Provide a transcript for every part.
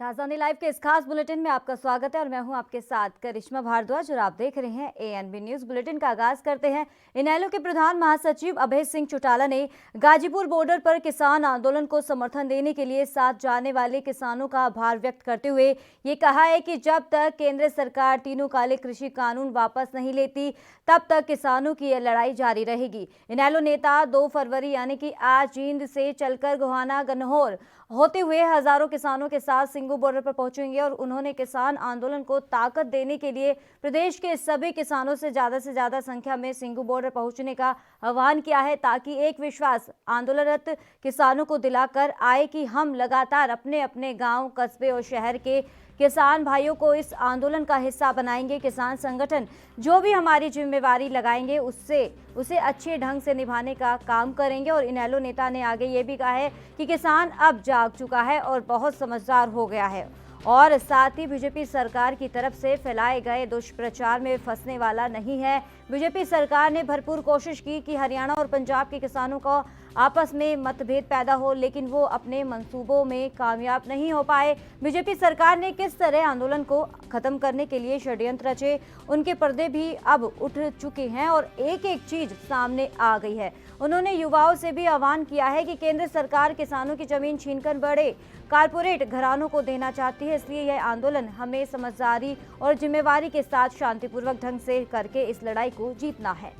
राजधानी लाइव के इस खास बुलेटिन में आपका स्वागत है और मैं हूं आपके साथ करिश्मा भारद्वाज और आप देख रहे हैं एएनबी न्यूज। बुलेटिन का आगाज करते हैं। इनेलो के प्रधान महासचिव अभय सिंह चौटाला ने गाजीपुर बॉर्डर पर किसान आंदोलन को समर्थन देने के लिए साथ जाने वाले किसानों का आभार व्यक्त करते हुए ये कहा है कि जब तक केंद्र सरकार तीनों काले कृषि कानून वापस नहीं लेती तब तक किसानों की यह लड़ाई जारी रहेगी। इनेलो नेता 2 फरवरी यानी कि आज जींद से चलकर गोहाना गन्नौर होते हुए हजारों किसानों के साथ सिंगू बॉर्डर पर पहुंचेंगे और उन्होंने किसान आंदोलन को ताकत देने के लिए प्रदेश के सभी किसानों से ज्यादा संख्या में सिंगू बॉर्डर पहुंचने का आह्वान किया है, ताकि एक विश्वास आंदोलनरत किसानों को दिलाकर आए कि हम लगातार अपने अपने गांव, कस्बे और शहर के किसान भाइयों को इस आंदोलन का हिस्सा बनाएंगे। किसान संगठन जो भी हमारी जिम्मेवारी लगाएंगे उसे अच्छे ढंग से निभाने का काम करेंगे। और इनेलो नेता ने आगे ये भी कहा है कि किसान अब जाग चुका है और बहुत समझदार हो गया है और साथ ही बीजेपी सरकार की तरफ से फैलाए गए दुष्प्रचार में फंसने वाला नहीं है। बीजेपी सरकार ने भरपूर कोशिश की कि हरियाणा और पंजाब के किसानों को आपस में मतभेद पैदा हो, लेकिन वो अपने मंसूबों में कामयाब नहीं हो पाए। बीजेपी सरकार ने किस तरह आंदोलन को खत्म करने के लिए षड्यंत्र रचे, उनके पर्दे भी अब उठ चुके हैं और एक एक चीज सामने आ गई है। उन्होंने युवाओं से भी आह्वान किया है कि केंद्र सरकार किसानों की जमीन छीनकर बड़े कारपोरेट घरानों को देना चाहती है, इसलिए यह आंदोलन हमें समझदारी और जिम्मेवारी के साथ शांतिपूर्वक ढंग से करके इस लड़ाई को जीतना है।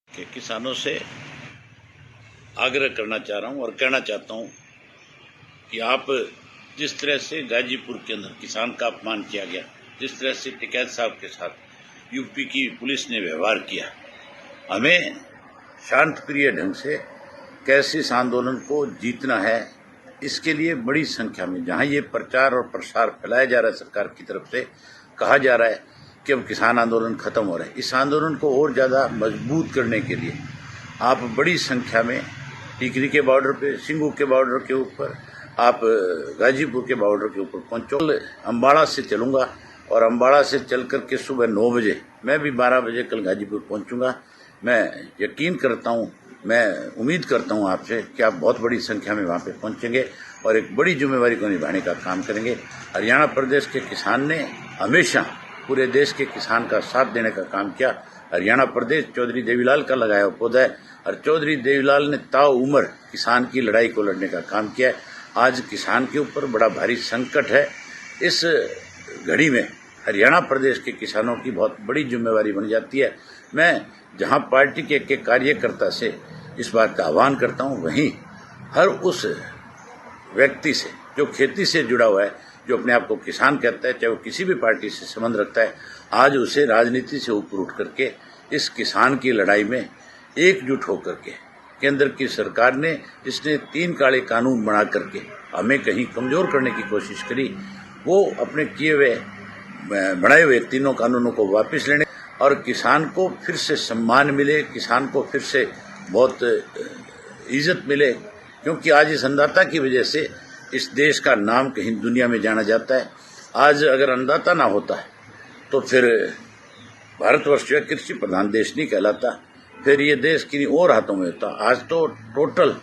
कि किसानों से आग्रह करना चाह रहा हूं और कहना चाहता हूं कि आप जिस तरह से गाजीपुर के अंदर किसान का अपमान किया गया, जिस तरह से टिकैत साहब के साथ यूपी की पुलिस ने व्यवहार किया, हमें शांत प्रिय ढंग से कैसे इस आंदोलन को जीतना है, इसके लिए बड़ी संख्या में जहां ये प्रचार और प्रसार फैलाया जा रहा है, सरकार की तरफ से कहा जा रहा है कि अब किसान आंदोलन खत्म हो रहा है, इस आंदोलन को और ज़्यादा मजबूत करने के लिए आप बड़ी संख्या में टिकरी के बॉर्डर पे, सिंगू के बॉर्डर के ऊपर, आप गाजीपुर के बॉर्डर के ऊपर पहुंचो। अम्बाड़ा से चलूँगा और अम्बाड़ा से चल कर के सुबह 9 बजे मैं भी 12 बजे कल गाजीपुर पहुंचूंगा। मैं यकीन करता हूं, मैं उम्मीद करता हूं आपसे कि आप बहुत बड़ी संख्या में वहां पे पहुंचेंगे और एक बड़ी जिम्मेवारी को निभाने का काम करेंगे। हरियाणा प्रदेश के किसान ने हमेशा पूरे देश के किसान का साथ देने का काम किया। हरियाणा प्रदेश चौधरी देवीलाल का लगाया हुआ पौधा है और चौधरी देवीलाल ने ताउम्र किसान की लड़ाई को लड़ने का काम किया है। आज किसान के ऊपर बड़ा भारी संकट है। इस घड़ी में हरियाणा प्रदेश के किसानों की बहुत बड़ी जिम्मेवारी बन जाती है। मैं जहां पार्टी के कार्यकर्ता से इस बात का आह्वान करता हूं, वहीं हर उस व्यक्ति से जो खेती से जुड़ा हुआ है, जो अपने आप को किसान कहता है, चाहे वो किसी भी पार्टी से संबंध रखता है, आज उसे राजनीति से ऊपर उठ करके इस किसान की लड़ाई में एकजुट होकर के केंद्र की सरकार ने इसने 3 काले कानून बना करके हमें कहीं कमजोर करने की कोशिश करी, वो अपने किए हुए बनाए हुए 3 कानूनों को वापस लेने और किसान को फिर से सम्मान मिले, किसान को फिर से बहुत इज्जत मिले, क्योंकि आज इस अन्नदाता की वजह से इस देश का नाम कहीं दुनिया में जाना जाता है। आज अगर अन्नदाता ना होता है तो फिर भारतवर्ष जो है कृषि प्रधान देश नहीं कहलाता, फिर ये देश किन्हीं और हाथों में होता। आज तो टोटल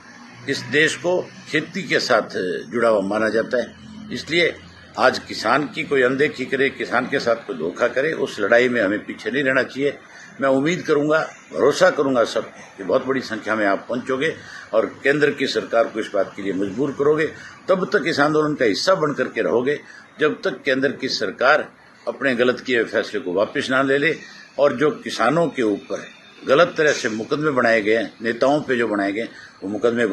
इस देश को खेती के साथ जुड़ा हुआ माना जाता है। इसलिए आज किसान की कोई अनदेखी करे, किसान के साथ कोई धोखा करे, उस लड़ाई में हमें पीछे नहीं रहना चाहिए। मैं उम्मीद करूंगा, भरोसा करूंगा सब कि बहुत बड़ी संख्या में आप पहुंचोगे और केंद्र की सरकार को इस बात के लिए मजबूर करोगे। तब तक इस आंदोलन का हिस्सा बन करके रहोगे जब तक केंद्र की सरकार अपने गलत किए हुए फैसले को वापस ना ले ले और जो किसानों के ऊपर गलत तरह से मुकदमे बनाए गए हैं, नेताओं पे जो बनाए गए, वो मुकदमे।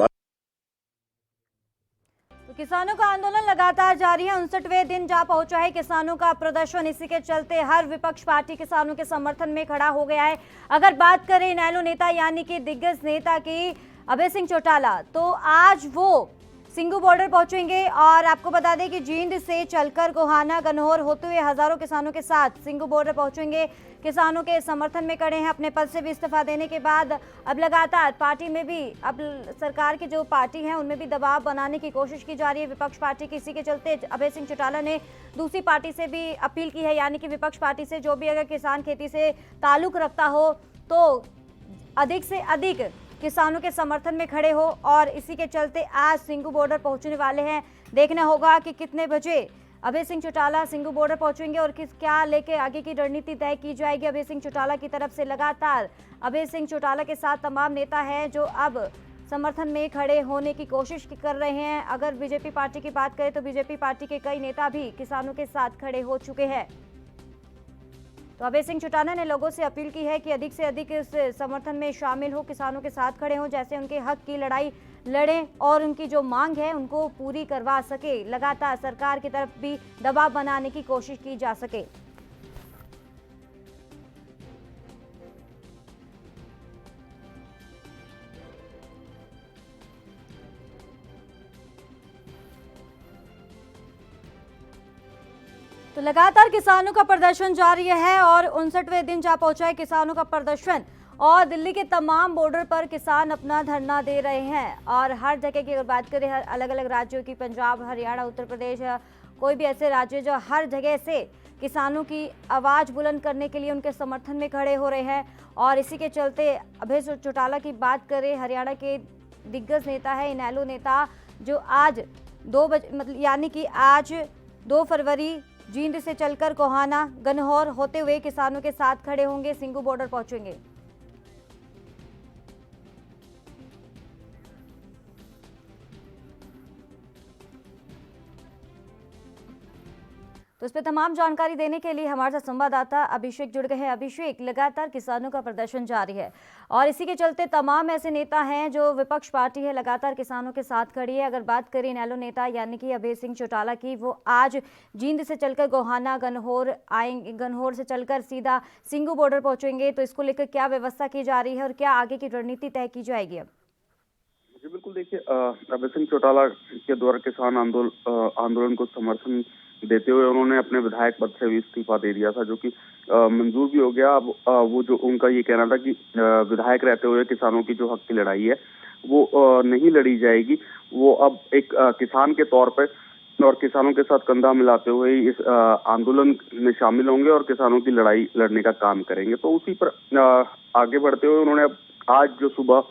किसानों का आंदोलन लगातार जारी है। 59वें दिन जा पहुंचा है किसानों का प्रदर्शन। इसी के चलते हर विपक्ष पार्टी किसानों के समर्थन में खड़ा हो गया है। अगर बात करें इनेलो नेता यानी कि दिग्गज नेता की अभय सिंह चौटाला, तो आज वो सिंगू बॉर्डर पहुंचेंगे और आपको बता दें कि जींद से चलकर गोहाना गन्नौर होते हुए हजारों किसानों के साथ सिंगू बॉर्डर पहुंचेंगे। किसानों के समर्थन में खड़े हैं। अपने पद से भी इस्तीफा देने के बाद अब लगातार पार्टी में भी, अब सरकार की जो पार्टी है उनमें भी दबाव बनाने की कोशिश की जा रही है विपक्ष पार्टी की। इसी के चलते अभय सिंह चौटाला ने दूसरी पार्टी से भी अपील की है, यानी कि विपक्ष पार्टी से जो भी अगर किसान खेती से ताल्लुक रखता हो तो अधिक से अधिक किसानों के समर्थन में खड़े हो और इसी के चलते आज सिंघू बॉर्डर पहुंचने वाले हैं। देखना होगा कि कितने बजे अभय सिंह चौटाला सिंघू बॉर्डर पहुंचेंगे और क्या लेके आगे की रणनीति तय की जाएगी अभय सिंह चौटाला की तरफ से। लगातार अभय सिंह चौटाला के साथ तमाम नेता हैं जो अब समर्थन में खड़े होने की कोशिश कर रहे हैं। अगर बीजेपी पार्टी की बात करें तो बीजेपी पार्टी के कई नेता भी किसानों के साथ खड़े हो चुके हैं। तो अभय सिंह चौटाला ने लोगों से अपील की है कि अधिक से अधिक इस समर्थन में शामिल हो, किसानों के साथ खड़े हों, जैसे उनके हक की लड़ाई लड़ें और उनकी जो मांग है उनको पूरी करवा सके। लगातार सरकार की तरफ भी दबाव बनाने की कोशिश की जा सके। तो लगातार किसानों का प्रदर्शन जारी है और 59वें दिन जा पहुंचा है किसानों का प्रदर्शन और दिल्ली के तमाम बॉर्डर पर किसान अपना धरना दे रहे हैं। और हर जगह की अगर बात करें, अलग अलग राज्यों की, पंजाब, हरियाणा, उत्तर प्रदेश, कोई भी ऐसे राज्य जो हर जगह से किसानों की आवाज़ बुलंद करने के लिए उनके समर्थन में खड़े हो रहे हैं। और इसी के चलते अभय चौटाला की बात करें, हरियाणा के दिग्गज नेता है, इनेलो नेता, जो आज 2 बजे मतलब यानी कि आज 2 फरवरी जींद से चलकर कोहाना, गन्नौर होते हुए किसानों के साथ खड़े होंगे, सिंघू बॉर्डर पहुंचेंगे। तो इस पर तमाम जानकारी देने के लिए हमारे साथ संवाददाता अभिषेक जुड़ गए हैं। अभिषेक, लगातार किसानों का प्रदर्शन जारी है और इसी के चलते तमाम ऐसे नेता हैं जो विपक्ष पार्टी है, लगातार किसानों के साथ खड़ी है। अगर बात करें इनेलो नेता यानी कि अभय सिंह चौटाला की, वो आज जींद से चलकर गोहाना, गन्नौर आएंगे, गन्नौर से चलकर सीधा सिंघू बॉर्डर पहुंचेंगे। तो इसको लेकर क्या व्यवस्था की जा रही है और क्या आगे की रणनीति तय की जाएगी? अब जी बिल्कुल, देखिए अभय सिंह चौटाला के द्वारा किसान आंदोलन को समर्थन देते हुए उन्होंने अपने विधायक पद से भी इस्तीफा दे दिया था, जो कि मंजूर भी हो गया। अब वो जो उनका ये कहना था कि विधायक रहते हुए किसानों की जो हक की लड़ाई है वो नहीं लड़ी जाएगी, वो अब एक किसान के तौर पर और किसानों के साथ कंधा मिलाते हुए इस आंदोलन में शामिल होंगे और किसानों की लड़ाई लड़ने का काम करेंगे। तो उसी पर आगे बढ़ते हुए उन्होंने आज जो सुबह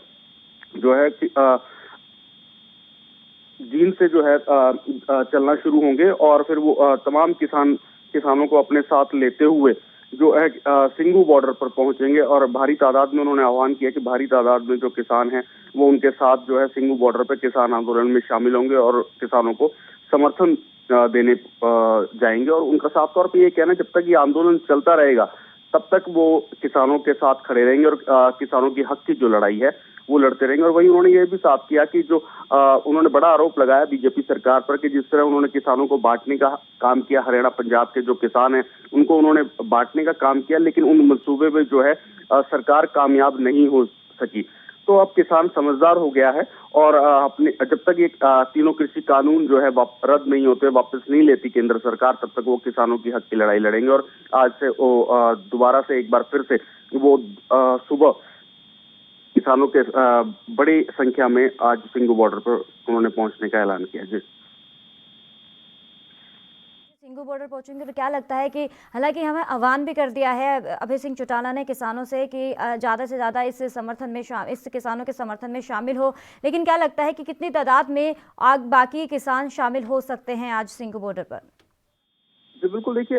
जो है जींद से जो है चलना शुरू होंगे और फिर वो तमाम किसानों को अपने साथ लेते हुए जो है सिंघू बॉर्डर पर पहुंचेंगे। और भारी तादाद में उन्होंने आह्वान किया कि भारी तादाद में जो किसान हैं वो उनके साथ जो है सिंघू बॉर्डर पर किसान आंदोलन में शामिल होंगे और किसानों को समर्थन देने जाएंगे। और उनका साफ तौर पर ये कहना है जब तक ये आंदोलन चलता रहेगा तब तक वो किसानों के साथ खड़े रहेंगे और किसानों की हक की जो लड़ाई है वो लड़ते रहेंगे। और वहीं उन्होंने ये भी साफ किया कि जो उन्होंने बड़ा आरोप लगाया बीजेपी सरकार पर कि जिस तरह उन्होंने किसानों को बांटने का काम किया, हरियाणा पंजाब के जो किसान हैं उनको उन्होंने बांटने का काम किया, लेकिन उन मंसूबे में जो है सरकार कामयाब नहीं हो सकी। तो अब किसान समझदार हो गया है और अपने जब तक ये तीनों कृषि कानून जो है रद्द नहीं होते, वापस नहीं लेती केंद्र सरकार, तब तक वो किसानों की हक की लड़ाई लड़ेंगे। और आज से वो दोबारा से एक बार फिर से वो सुबह किसानों के बड़ी संख्या में आज सिंघू बॉर्डर पर उन्होंने पहुंचने का ऐलान किया। जी, सिंघू बॉर्डर पहुंचेंगे तो क्या लगता है कि हालांकि हमें आह्वान भी कर दिया है अभय सिंह चौटाला ने किसानों से कि ज़्यादा से ज़्यादा इस किसानों के समर्थन में शामिल हो, लेकिन क्या लगता है कि कितनी तादाद में बाकी किसान शामिल हो सकते हैं आज सिंघू बॉर्डर पर? जी बिल्कुल, देखिए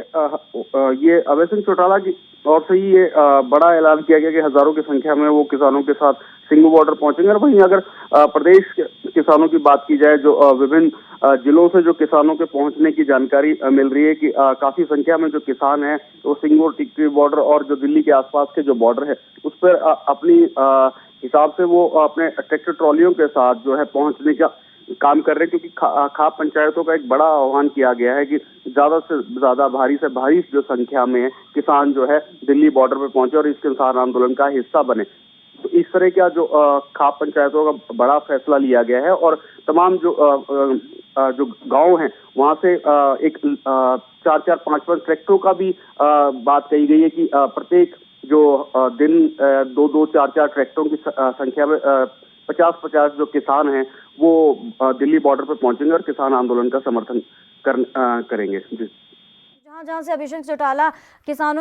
ये अभय सिंह चौटाला की ओर से ही ये बड़ा ऐलान किया गया कि हजारों की संख्या में वो किसानों के साथ सिंघू बॉर्डर पहुंचेंगे। और वहीं अगर प्रदेश के किसानों की बात की जाए, जो विभिन्न जिलों से जो किसानों के पहुंचने की जानकारी मिल रही है कि काफी संख्या में जो किसान हैं वो सिंघू और टिकरी बॉर्डर और जो दिल्ली के आसपास के जो बॉर्डर है उस पर अपनी हिसाब से वो अपने ट्रैक्टर ट्रॉलियों के साथ जो है पहुंचने का काम कर रहे हैं, क्योंकि खाप पंचायतों का एक बड़ा आह्वान किया गया है कि ज्यादा से ज्यादा भारी से भारी जो संख्या में किसान जो है दिल्ली बॉर्डर पर पहुंचे और इस किसान आंदोलन का हिस्सा बने। तो इस तरह का जो खाप पंचायतों का बड़ा फैसला लिया गया है और तमाम जो गांव हैं वहां से एक 4-4, 5-5 ट्रैक्टरों का भी बात कही गई है कि प्रत्येक जो दिन 2-2, 4-4 ट्रैक्टरों की संख्या में 50-50 जो किसान हैं वो दिल्ली बॉर्डर पर पहुंचेंगे और किसान आंदोलन का समर्थन करेंगे। जी, जहां जहां से अभिषेक चौटाला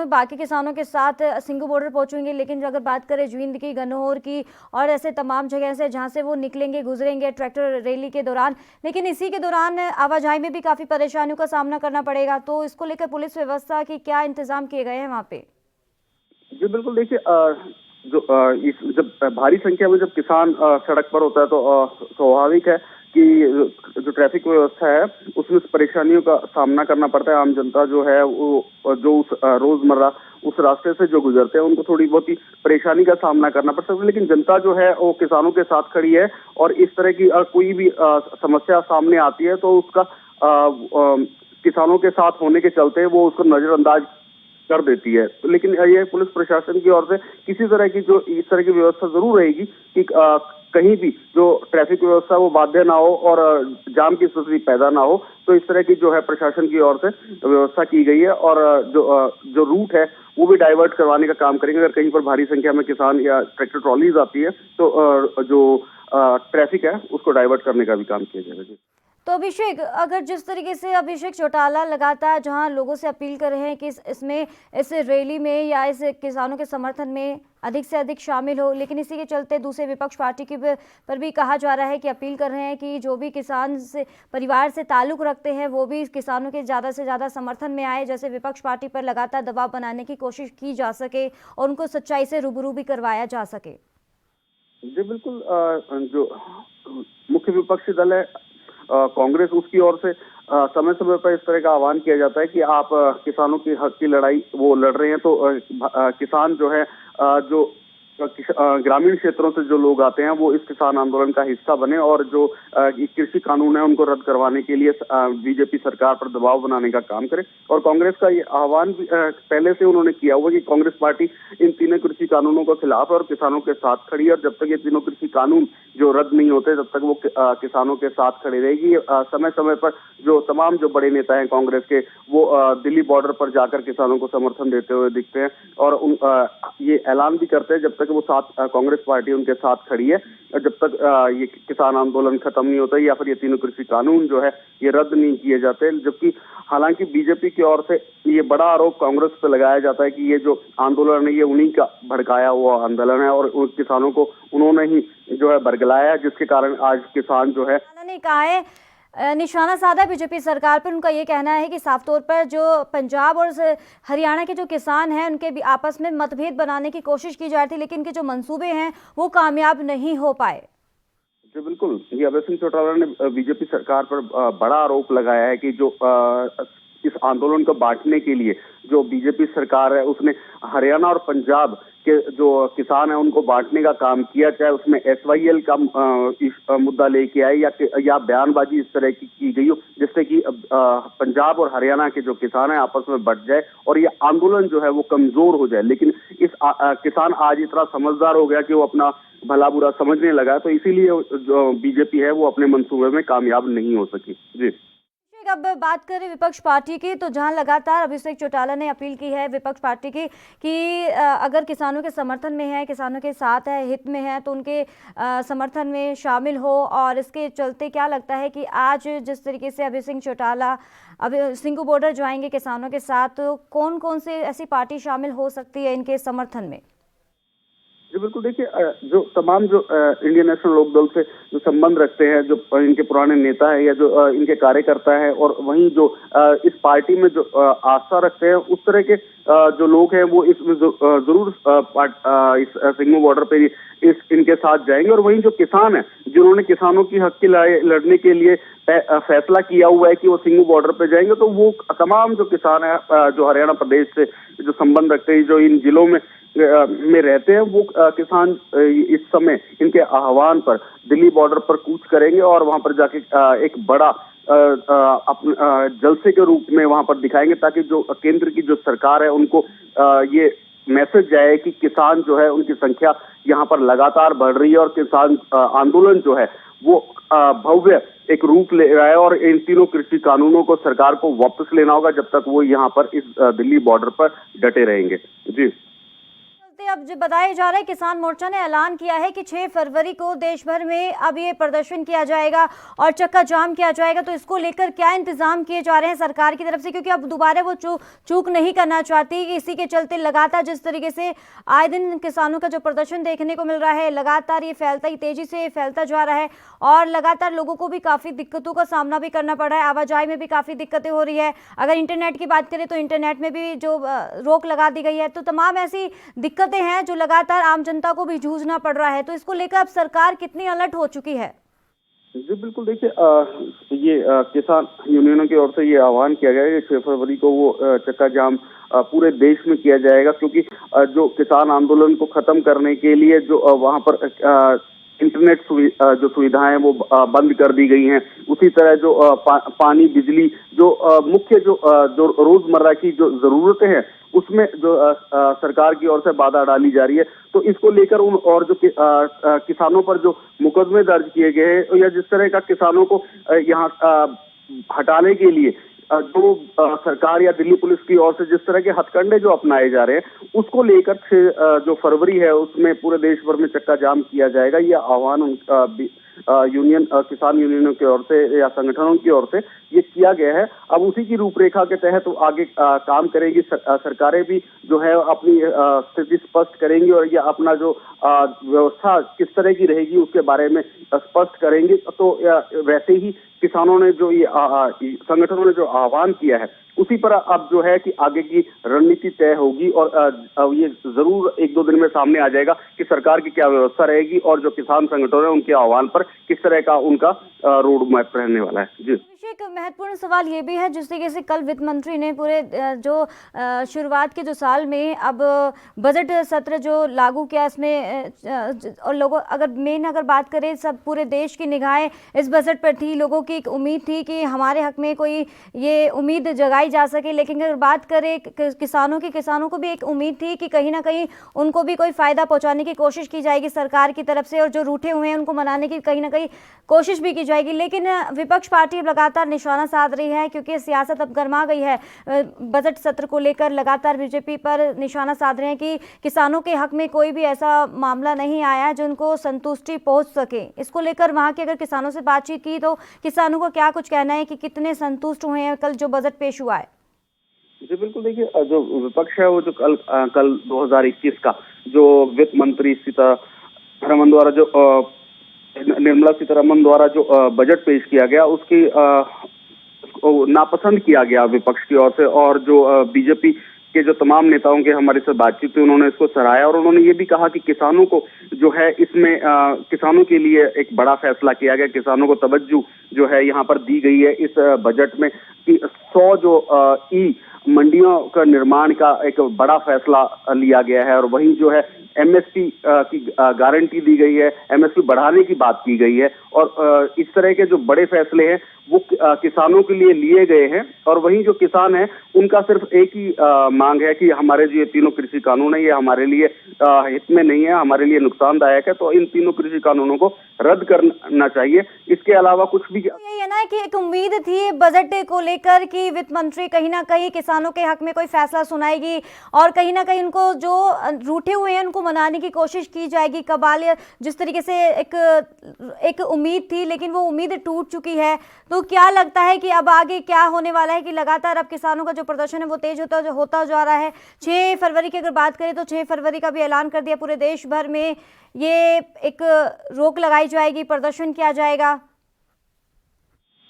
बाकी किसानों के साथ सिंघू बॉर्डर पहुंचेंगे, लेकिन अगर बात करें जींद की, गन्नौर की और ऐसे तमाम जगह से जहां से वो निकलेंगे, गुजरेंगे ट्रैक्टर रैली के दौरान, लेकिन इसी के दौरान आवाजाही में भी काफी परेशानियों का सामना करना पड़ेगा। तो इसको लेकर पुलिस व्यवस्था की क्या इंतजाम किए गए हैं वहाँ पे? जी बिल्कुल, देखिए जब भारी संख्या में जब किसान सड़क पर होता है तो स्वाभाविक है कि जो ट्रैफिक व्यवस्था है उसमें परेशानियों का सामना करना पड़ता है। आम जनता जो है वो जो उस रोजमर्रा उस रास्ते से जो गुजरते हैं उनको थोड़ी बहुत ही परेशानी का सामना करना पड़ता है, लेकिन जनता जो है वो किसानों के साथ खड़ी है और इस तरह की कोई भी समस्या सामने आती है तो उसका किसानों के साथ होने के चलते वो उसको नजरअंदाज कर देती है। लेकिन ये पुलिस प्रशासन की ओर से किसी तरह की जो इस तरह की व्यवस्था जरूर रहेगी कि कहीं भी जो ट्रैफिक व्यवस्था वो बाध्य ना हो और जाम की स्थिति पैदा ना हो। तो इस तरह की जो है प्रशासन की ओर से व्यवस्था की गई है और जो रूट है वो भी डाइवर्ट करवाने का काम करेंगे। अगर कहीं पर भारी संख्या में किसान या ट्रैक्टर ट्रॉलीज आती है तो जो ट्रैफिक है उसको डाइवर्ट करने का भी काम किया जाएगा। तो अभिषेक, अगर जिस तरीके से अभिषेक चौटाला लगातार जहां लोगों से अपील कर रहे हैं कि इस रैली में या इस किसानों के समर्थन में अधिक से अधिक शामिल हो, लेकिन इसी के चलते दूसरे विपक्ष पार्टी की पर भी कहा जा रहा है कि अपील कर रहे हैं कि जो भी किसान से परिवार से ताल्लुक रखते हैं वो भी किसानों के ज़्यादा से ज़्यादा समर्थन में आए, जैसे विपक्ष पार्टी पर लगातार दबाव बनाने की कोशिश की जा सके और उनको सच्चाई से रूबरू भी करवाया जा सके। जी बिल्कुल, जो मुख्य विपक्षी दल है कांग्रेस, उसकी ओर से समय समय पर इस तरह का आह्वान किया जाता है कि आप किसानों की हक की लड़ाई वो लड़ रहे हैं तो किसान जो है जो ग्रामीण क्षेत्रों से जो लोग आते हैं वो इस किसान आंदोलन का हिस्सा बने और जो कृषि कानून है उनको रद्द करवाने के लिए बीजेपी सरकार पर दबाव बनाने का काम करे। और कांग्रेस का ये आह्वान भी पहले से उन्होंने किया हुआ कि कांग्रेस पार्टी इन तीनों कृषि कानूनों के खिलाफ है और किसानों के साथ खड़ी है और जब तक ये तीनों कृषि कानून जो रद्द नहीं होते तब तक वो किसानों के साथ खड़ी रहेगी। समय समय पर जो तमाम जो बड़े नेता हैं कांग्रेस के वो दिल्ली बॉर्डर पर जाकर किसानों को समर्थन देते हुए दिखते हैं और ये ऐलान भी करते हैं जब तक वो साथ कांग्रेस पार्टी उनके साथ खड़ी है, जब तक ये किसान आंदोलन खत्म नहीं होता या फिर ये तीनों कृषि कानून जो है ये रद्द नहीं किए जाते। जबकि हालांकि बीजेपी की ओर से ये बड़ा आरोप कांग्रेस पे लगाया जाता है कि ये जो आंदोलन है ये उन्हीं का भड़काया हुआ आंदोलन है और उन किसानों को उन्होंने ही जो है बरगलाया, जिसके कारण आज किसान जो है कहा है निशाना साधा बीजेपी सरकार पर। उनका ये कहना है कि साफ तौर पर जो पंजाब और हरियाणा के जो किसान हैं उनके भी आपस में मतभेद बनाने की कोशिश की जा रही थी, लेकिन इनके जो मंसूबे हैं वो कामयाब नहीं हो पाए। जी बिल्कुल, ये अभय चौटाला ने बीजेपी सरकार पर बड़ा आरोप लगाया है कि जो इस आंदोलन को बांटने के लिए जो बीजेपी सरकार है उसने हरियाणा और पंजाब के जो किसान है उनको बांटने का काम किया, चाहे उसमें SYL का मुद्दा लेके आए या बयानबाजी इस तरह की गई हो जिससे कि पंजाब और हरियाणा के जो किसान है आपस में बट जाए और ये आंदोलन जो है वो कमजोर हो जाए। लेकिन इस किसान आज इतना समझदार हो गया कि वो अपना भला बुरा समझने लगा, तो इसीलिए जो बीजेपी है वो अपने मंसूबे में कामयाब नहीं हो सकी। जी अब बात करें विपक्ष पार्टी की, तो जहां लगातार अभिषेक चौटाला ने अपील की है विपक्ष पार्टी की कि अगर किसानों के समर्थन में है, किसानों के साथ है, हित में है, तो उनके समर्थन में शामिल हो। और इसके चलते क्या लगता है कि आज जिस तरीके से अभिषेक चौटाला सिंघू बॉर्डर जो आएंगे किसानों के साथ, तो कौन कौन से ऐसी पार्टी शामिल हो सकती है इनके समर्थन में? जी बिल्कुल, देखिए जो तमाम जो इंडियन नेशनल लोकदल से जो संबंध रखते हैं, जो इनके पुराने नेता है या जो इनके कार्यकर्ता है और वहीं जो इस पार्टी में जो आस्था रखते हैं उस तरह के जो लोग हैं वो इसमें जरूर इस सिंघू बॉर्डर पे इनके साथ जाएंगे। और वहीं जो किसान है जिन्होंने किसानों की हक की लड़ाई लड़ने के लिए फैसला किया हुआ है कि वो सिंघू बॉर्डर पे जाएंगे, तो वो तमाम जो किसान है जो हरियाणा प्रदेश से जो संबंध रखते हैं, जो इन जिलों में रहते हैं, वो किसान इस समय इनके आह्वान पर दिल्ली बॉर्डर पर कूच करेंगे और वहां पर जाके एक बड़ा जलसे के रूप में वहां पर दिखाएंगे, ताकि जो केंद्र की जो सरकार है उनको ये मैसेज जाए कि किसान जो है उनकी संख्या यहाँ पर लगातार बढ़ रही है और किसान आंदोलन जो है वो भव्य एक रूप ले रहा है और इन तीनों कृषि कानूनों को सरकार को वापस लेना होगा जब तक वो यहाँ पर इस दिल्ली बॉर्डर पर डटे रहेंगे। जी अब जो बताया जा रहा है, किसान मोर्चा ने ऐलान किया है कि 6 फरवरी को देश भर में अब ये प्रदर्शन किया जाएगा और चक्का जाम किया जाएगा। तो इसको लेकर क्या इंतजाम किए जा रहे हैं सरकार की तरफ से, क्योंकि अब दोबारा वो चूक नहीं करना चाहती। इसी के चलते लगातार जिस तरीके से आए दिन किसानों का जो प्रदर्शन देखने को मिल रहा है, लगातार ये तेजी से फैलता जा रहा है और लगातार लोगों को भी काफी दिक्कतों का सामना भी करना पड़ रहा है। आवाजाही में भी काफी दिक्कतें हो रही है। अगर इंटरनेट की बात करें तो इंटरनेट में भी जो रोक लगा दी गई है। तो तमाम ऐसी दिक्कतें हैं जो लगातार आम जनता को भी जूझना पड़ रहा है। तो इसको लेकर अब सरकार कितनी अलर्ट हो चुकी है? जी बिल्कुल, देखिए ये किसान यूनियनों की ओर से ये आह्वान किया गया है कि 6 फरवरी को वो चक्का जाम पूरे देश में किया जाएगा, क्योंकि जो किसान आंदोलन को खत्म करने के लिए जो वहां पर इंटरनेट जो सुविधाएं वो बंद कर दी गई हैं, उसी तरह जो पानी बिजली जो मुख्य जो रोजमर्रा की जो जरूरतें हैं उसमें जो सरकार की ओर से बाधा डाली जा रही है। तो इसको लेकर उन और जो किसानों पर जो मुकदमे दर्ज किए गए हैं या जिस तरह का किसानों को यहाँ हटाने के लिए जो सरकार या दिल्ली पुलिस की ओर से जिस तरह के हथकंडे जो अपनाए जा रहे हैं, उसको लेकर 6 जो फरवरी है उसमें पूरे देश भर में चक्का जाम किया जाएगा। ये आह्वान यूनियन किसान यूनियनों की ओर से या संगठनों की ओर से ये किया गया है। अब उसी की रूपरेखा के तहत तो आगे काम करेगी सरकारें भी जो है अपनी स्थिति स्पष्ट करेंगी और ये अपना जो व्यवस्था किस तरह की रहेगी उसके बारे में स्पष्ट करेंगे। तो वैसे ही किसानों ने जो ये संगठनों ने जो आह्वान किया है उसी पर अब जो है कि आगे की रणनीति तय होगी और ये जरूर 1-2 दिन में सामने आ जाएगा कि सरकार की क्या व्यवस्था रहेगी और जो किसान संगठन है उनके आह्वान पर किस तरह का उनका रोड मैप रहने वाला है। जी, एक महत्वपूर्ण सवाल ये भी है, जिस तरीके से कल वित्त मंत्री ने पूरे जो शुरुआत के जो साल में अब बजट सत्र जो लागू किया, इसमें और लोगों अगर बात करें, सब पूरे देश की निगाहें इस बजट पर थी। लोगों की एक उम्मीद थी कि हमारे हक में कोई ये उम्मीद जगाई जा सके। लेकिन अगर बात करें किसानों को भी एक उम्मीद थी कि कहीं ना कहीं उनको भी कोई फायदा पहुंचाने की कोशिश की जाएगी सरकार की तरफ से और जो रूठे हुए हैं उनको मनाने की कहीं ना कहीं कोशिश भी की जाएगी। लेकिन विपक्ष पार्टी अब लगातार निशाना साध रही है, क्योंकि सियासत अब गर्मा गई है। बजट सत्र को लेकर लगातार बीजेपी पर निशाना साध रहे हैं कि किसानों के हक में कोई भी ऐसा मामला नहीं आया है जो उनको संतुष्टि पहुंच सके। इसको लेकर वहां के अगर किसानों से बातचीत की तो किसानों को क्या कुछ कहना है कि कितने संतुष्ट हुए हैं कल जो बजट पेश हुआ है? जी बिल्कुल, देखिए जो विपक्ष है वो जो कल 2021 का जो वित्त मंत्री सीतारमण द्वारा जो निर्मला सीतारमण द्वारा जो बजट पेश किया गया उसकी नापसंद किया गया विपक्ष की ओर से, और जो बीजेपी के जो तमाम नेताओं के हमारे साथ बातचीत हुई उन्होंने इसको सराहा और उन्होंने ये भी कहा कि किसानों को जो है इसमें किसानों के लिए एक बड़ा फैसला किया गया। किसानों को तवज्जो जो है यहाँ पर दी गई है इस बजट में कि 100 जो ई मंडियों का निर्माण का एक बड़ा फैसला लिया गया है और वहीं जो है एमएसपी की गारंटी दी गई है, एमएसपी बढ़ाने की बात की गई है और इस तरह के जो बड़े फैसले हैं वो किसानों के लिए लिए गए हैं। और वहीं जो किसान है उनका सिर्फ एक ही मांग है कि हमारे जो ये तीनों कृषि कानून है ये हमारे लिए हित में नहीं है, हमारे लिए नुकसानदायक है, तो इन तीनों कृषि कानूनों को रद्द करना चाहिए। इसके अलावा कुछ भी यही है ना कि एक उम्मीद थी बजट को लेकर कि वित्त मंत्री कहीं ना कहीं किसानों के हक में कोई फैसला सुनाएगी और कहीं ना कहीं उनको जो रूठे हुए हैं उनको मनाने की कोशिश की जाएगी। कबालियत जिस तरीके से एक उम्मीद थी, लेकिन वो उम्मीद टूट चुकी है। तो क्या लगता है कि अब आगे क्या होने वाला है कि लगातार अब किसानों का जो प्रदर्शन है वो तेज होता जा रहा है। 6 फरवरी की अगर बात करें तो 6 फरवरी का भी ऐलान कर दिया, पूरे देश भर में ये एक रोक लगाई जाएगी, प्रदर्शन किया जाएगा।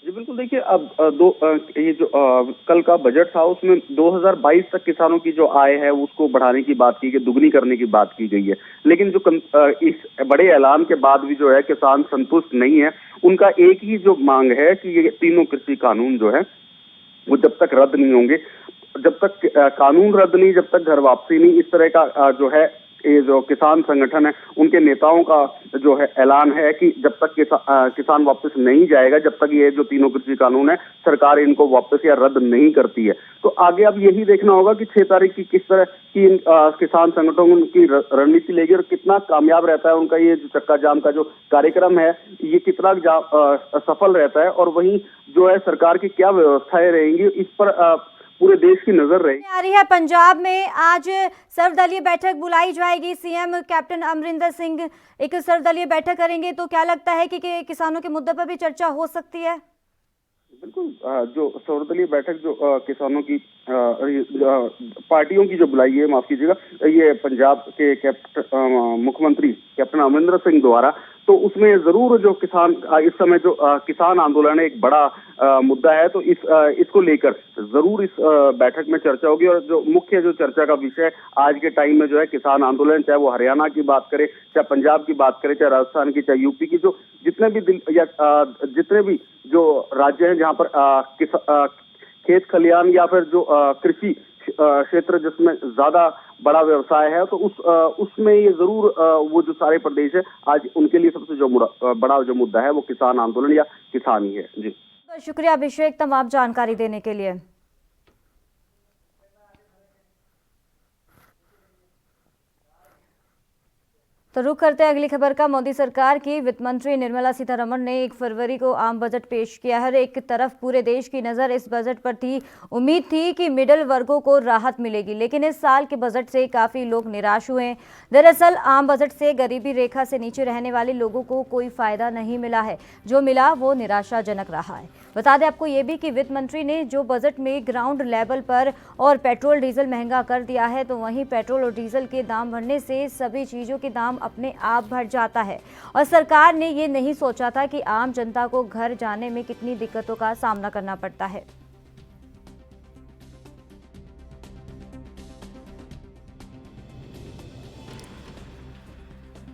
जी बिल्कुल, देखिए अब ये जो कल का बजट था उसमें 2022 तक किसानों की जो आय है उसको बढ़ाने की बात की गई, दुगनी करने की बात की गई है। लेकिन जो इस बड़े ऐलान के बाद भी जो है किसान संतुष्ट नहीं है। उनका एक ही जो मांग है कि ये तीनों कृषि कानून जो है वो जब तक रद्द नहीं होंगे, जब तक कानून रद्द नहीं, जब तक घर वापसी नहीं, इस तरह का जो है ये जो किसान संगठन है उनके नेताओं का जो है ऐलान है कि जब तक किसान वापस नहीं जाएगा, जब तक ये जो तीनों कृषि कानून है सरकार इनको वापस या रद्द नहीं करती है। तो आगे अब यही देखना होगा कि 6 तारीख की किस तरह की किसान संगठनों की रणनीति लेगी और कितना कामयाब रहता है उनका ये जो चक्का जाम का जो कार्यक्रम है ये कितना सफल रहता है और वहीं जो है सरकार की क्या व्यवस्थाएं रहेंगी इस पर पूरे देश की नजर रहेगी। आ रही है पंजाब में आज सर्वदलीय बैठक बुलाई जाएगी। सीएम कैप्टन अमरिंदर सिंह एक सर्वदलीय बैठक करेंगे, तो क्या लगता है कि किसानों के मुद्दे पर भी चर्चा हो सकती है? बिल्कुल, जो सर्वदलीय बैठक जो किसानों की पार्टियों की जो बुलाई है, माफ कीजिएगा, ये पंजाब के मुख्यमंत्री कैप्टन अमरिंदर सिंह द्वारा, तो उसमें जरूर जो किसान इस समय जो किसान आंदोलन है एक बड़ा मुद्दा है, तो इसको लेकर जरूर इस बैठक में चर्चा होगी। और जो मुख्य जो चर्चा का विषय आज के टाइम में जो है किसान आंदोलन, चाहे वो हरियाणा की बात करें, चाहे पंजाब की बात करें, चाहे राजस्थान की, चाहे यूपी की, जो जितने भी जो राज्य हैं जहाँ पर खेत खलियान या फिर जो कृषि क्षेत्र जिसमें ज्यादा बड़ा व्यवसाय है, तो उसमें ये जरूर वो जो सारे प्रदेश है आज उनके लिए सबसे जो बड़ा जो मुद्दा है वो किसान आंदोलन या किसान ही है। जी, तो शुक्रिया अभिषेक तमाम जानकारी देने के लिए। तो रुक करते हैं अगली खबर का। मोदी सरकार की वित्त मंत्री निर्मला सीतारमण ने 1 फरवरी को आम बजट पेश किया है। एक तरफ पूरे देश की नज़र इस बजट पर थी। उम्मीद थी कि मिडिल वर्गों को राहत मिलेगी, लेकिन इस साल के बजट से काफ़ी लोग निराश हुए हैं। दरअसल आम बजट से गरीबी रेखा से नीचे रहने वाले लोगों को कोई फायदा नहीं मिला है। जो मिला वो निराशाजनक रहा है। बता दें आपको ये भी कि वित्त मंत्री ने जो बजट में ग्राउंड लेवल पर और पेट्रोल डीजल महंगा कर दिया है, तो वहीं पेट्रोल और डीजल के दाम बढ़ने से सभी चीज़ों के दाम अपने आप बढ़ जाता है। और सरकार ने ये नहीं सोचा था कि आम जनता को घर जाने में कितनी दिक्कतों का सामना करना पड़ता है।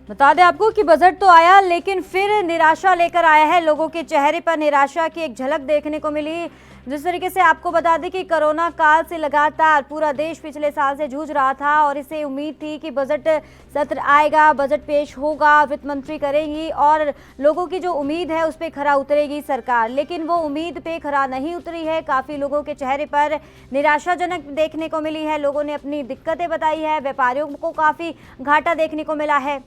बता दें आपको कि बजट तो आया, लेकिन फिर निराशा लेकर आया है। लोगों के चेहरे पर निराशा की एक झलक देखने को मिली। जिस तरीके से आपको बता दें कि कोरोना काल से लगातार पूरा देश पिछले साल से जूझ रहा था और इसे उम्मीद थी कि बजट सत्र आएगा, बजट पेश होगा, वित्त मंत्री करेंगी और लोगों की जो उम्मीद है उस पर खरा उतरेगी सरकार, लेकिन वो उम्मीद पे खरा नहीं उतरी है। काफ़ी लोगों के चेहरे पर निराशाजनक देखने को मिली है। लोगों ने अपनी दिक्कतें बताई है। व्यापारियों को काफ़ी घाटा देखने को मिला है।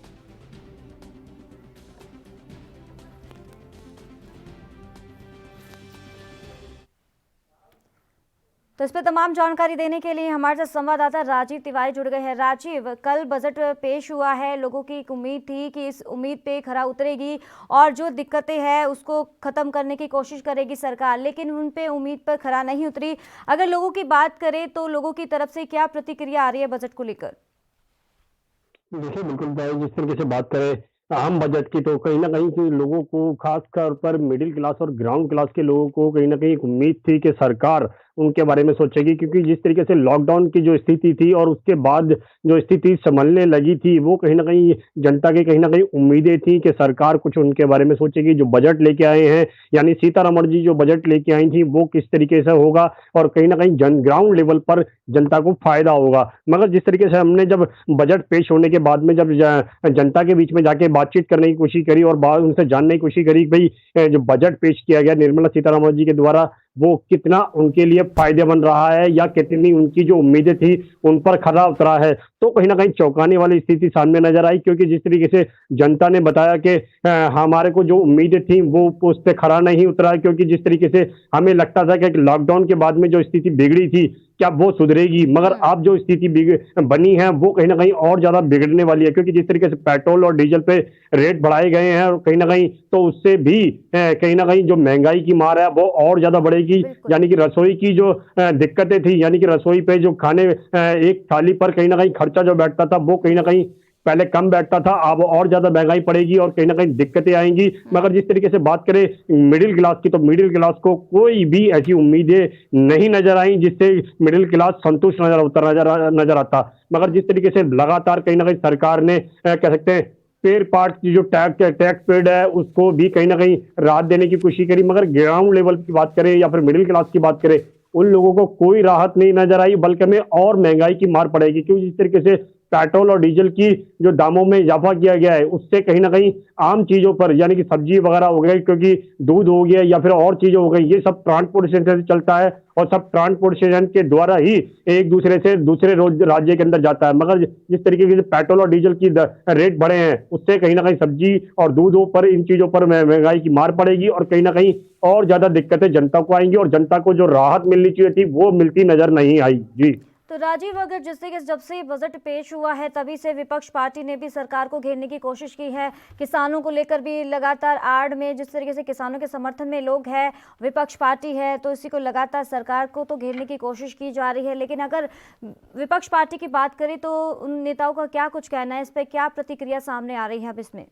तो इस पर तमाम जानकारी देने के लिए हमारे साथ संवाददाता राजीव तिवारी जुड़ गए हैं। राजीव, कल बजट पेश हुआ है, लोगों की एक उम्मीद थी कि इस उम्मीद पे खरा उतरेगी और जो दिक्कतें हैं उसको खत्म करने की कोशिश करेगी सरकार, लेकिन उन पे उम्मीद पर खरा नहीं उतरी। अगर लोगों की बात करें तो लोगों की तरफ से क्या प्रतिक्रिया आ रही है बजट को लेकर? देखिए, बिल्कुल भाई, जिस तरीके से बात करें आम बजट की, तो कहीं ना कहीं कि लोगों को, खास तौर पर मिडिल क्लास और ग्राउंड क्लास के लोगों को कहीं ना कहीं एक उम्मीद थी कि सरकार उनके बारे में सोचेगी, क्योंकि जिस तरीके से लॉकडाउन की जो स्थिति थी और उसके बाद जो स्थिति संभलने लगी थी, वो कहीं ना कहीं जनता की कहीं ना कहीं उम्मीदें थी कि सरकार कुछ उनके बारे में सोचेगी। जो बजट लेके आए हैं, यानी सीतारमण जी जो बजट लेके आई थी, वो किस तरीके से होगा और कहीं ना कहीं ग्राउंड लेवल पर जनता को फायदा होगा। मगर जिस तरीके से हमने जब बजट पेश होने के बाद में जब जनता के बीच में जाके बातचीत करने की कोशिश करी और उनसे जानने की कोशिश करी भाई जो बजट पेश किया गया निर्मला सीतारमण जी के द्वारा, वो कितना उनके लिए फायदेमंद रहा है या कितनी उनकी जो उम्मीदें थी उन पर खरा उतरा है, तो कहीं ना कहीं चौंकाने वाली स्थिति सामने नजर आई। क्योंकि जिस तरीके से जनता ने बताया कि हमारे को जो उम्मीदें थी वो उस पर खरा नहीं उतरा, क्योंकि जिस तरीके से हमें लगता था कि लॉकडाउन के बाद में जो स्थिति बिगड़ी थी क्या वो सुधरेगी, मगर अब जो स्थिति बनी है वो कहीं ना कहीं और ज्यादा बिगड़ने वाली है। क्योंकि जिस तरीके से पेट्रोल और डीजल पे रेट बढ़ाए गए हैं और कहीं ना कहीं तो उससे भी कहीं ना कहीं जो महंगाई की मार है वो और ज्यादा बढ़ेगी। यानी कि रसोई की जो दिक्कतें थी, यानी कि रसोई पे जो खाने एक थाली पर कहीं ना कहीं खर्चा जो बैठता था वो कहीं ना कहीं पहले कम बैठता था, अब और ज्यादा महंगाई पड़ेगी और कहीं ना कहीं दिक्कतें आएंगी। मगर जिस तरीके से बात करें मिडिल क्लास की, तो मिडिल क्लास को कोई भी ऐसी उम्मीदें नहीं नजर आई जिससे मिडिल क्लास संतुष्ट नजर आता। मगर जिस तरीके से लगातार कहीं ना कहीं सरकार ने कह सकते हैं स्पेयर पार्ट की जो टैक्स पेड है उसको भी कहीं ना कहीं राहत देने की कोशिश करी, मगर ग्राउंड लेवल की बात करें या फिर मिडिल क्लास की बात करें, उन लोगों को कोई राहत नहीं नजर आई, बल्कि हमें और महंगाई की मार पड़ेगी। क्योंकि जिस तरीके से पेट्रोल और डीजल की जो दामों में इजाफा किया गया है, उससे कहीं ना कहीं आम चीजों पर यानी कि सब्जी वगैरह हो गई, क्योंकि दूध हो गया या फिर और चीजें हो गई, ये सब ट्रांसपोर्टेशन से चलता है और सब ट्रांसपोर्टेशन के द्वारा ही एक दूसरे से दूसरे राज्य के अंदर जाता है। मगर जिस तरीके से पेट्रोल और डीजल की रेट बढ़े हैं, उससे कहीं ना कहीं सब्जी और दूधों पर, इन चीजों पर महंगाई की मार पड़ेगी और कहीं ना कहीं और ज्यादा दिक्कतें जनता को आएंगी और जनता को जो राहत मिलनी चाहिए थी वो मिलती नजर नहीं आई। जी तो राजीव, अगर जिस तरीके से जब से ये बजट पेश हुआ है तभी से विपक्ष पार्टी ने भी सरकार को घेरने की कोशिश की है, किसानों को लेकर भी लगातार आड़ में, जिस तरीके से किसानों के समर्थन में लोग हैं, विपक्ष पार्टी है, तो इसी को लगातार सरकार को तो घेरने की कोशिश की जा रही है। लेकिन अगर विपक्ष पार्टी की बात करें तो उन नेताओं का क्या कुछ कहना है, इस पर क्या प्रतिक्रिया सामने आ रही है अब इसमें?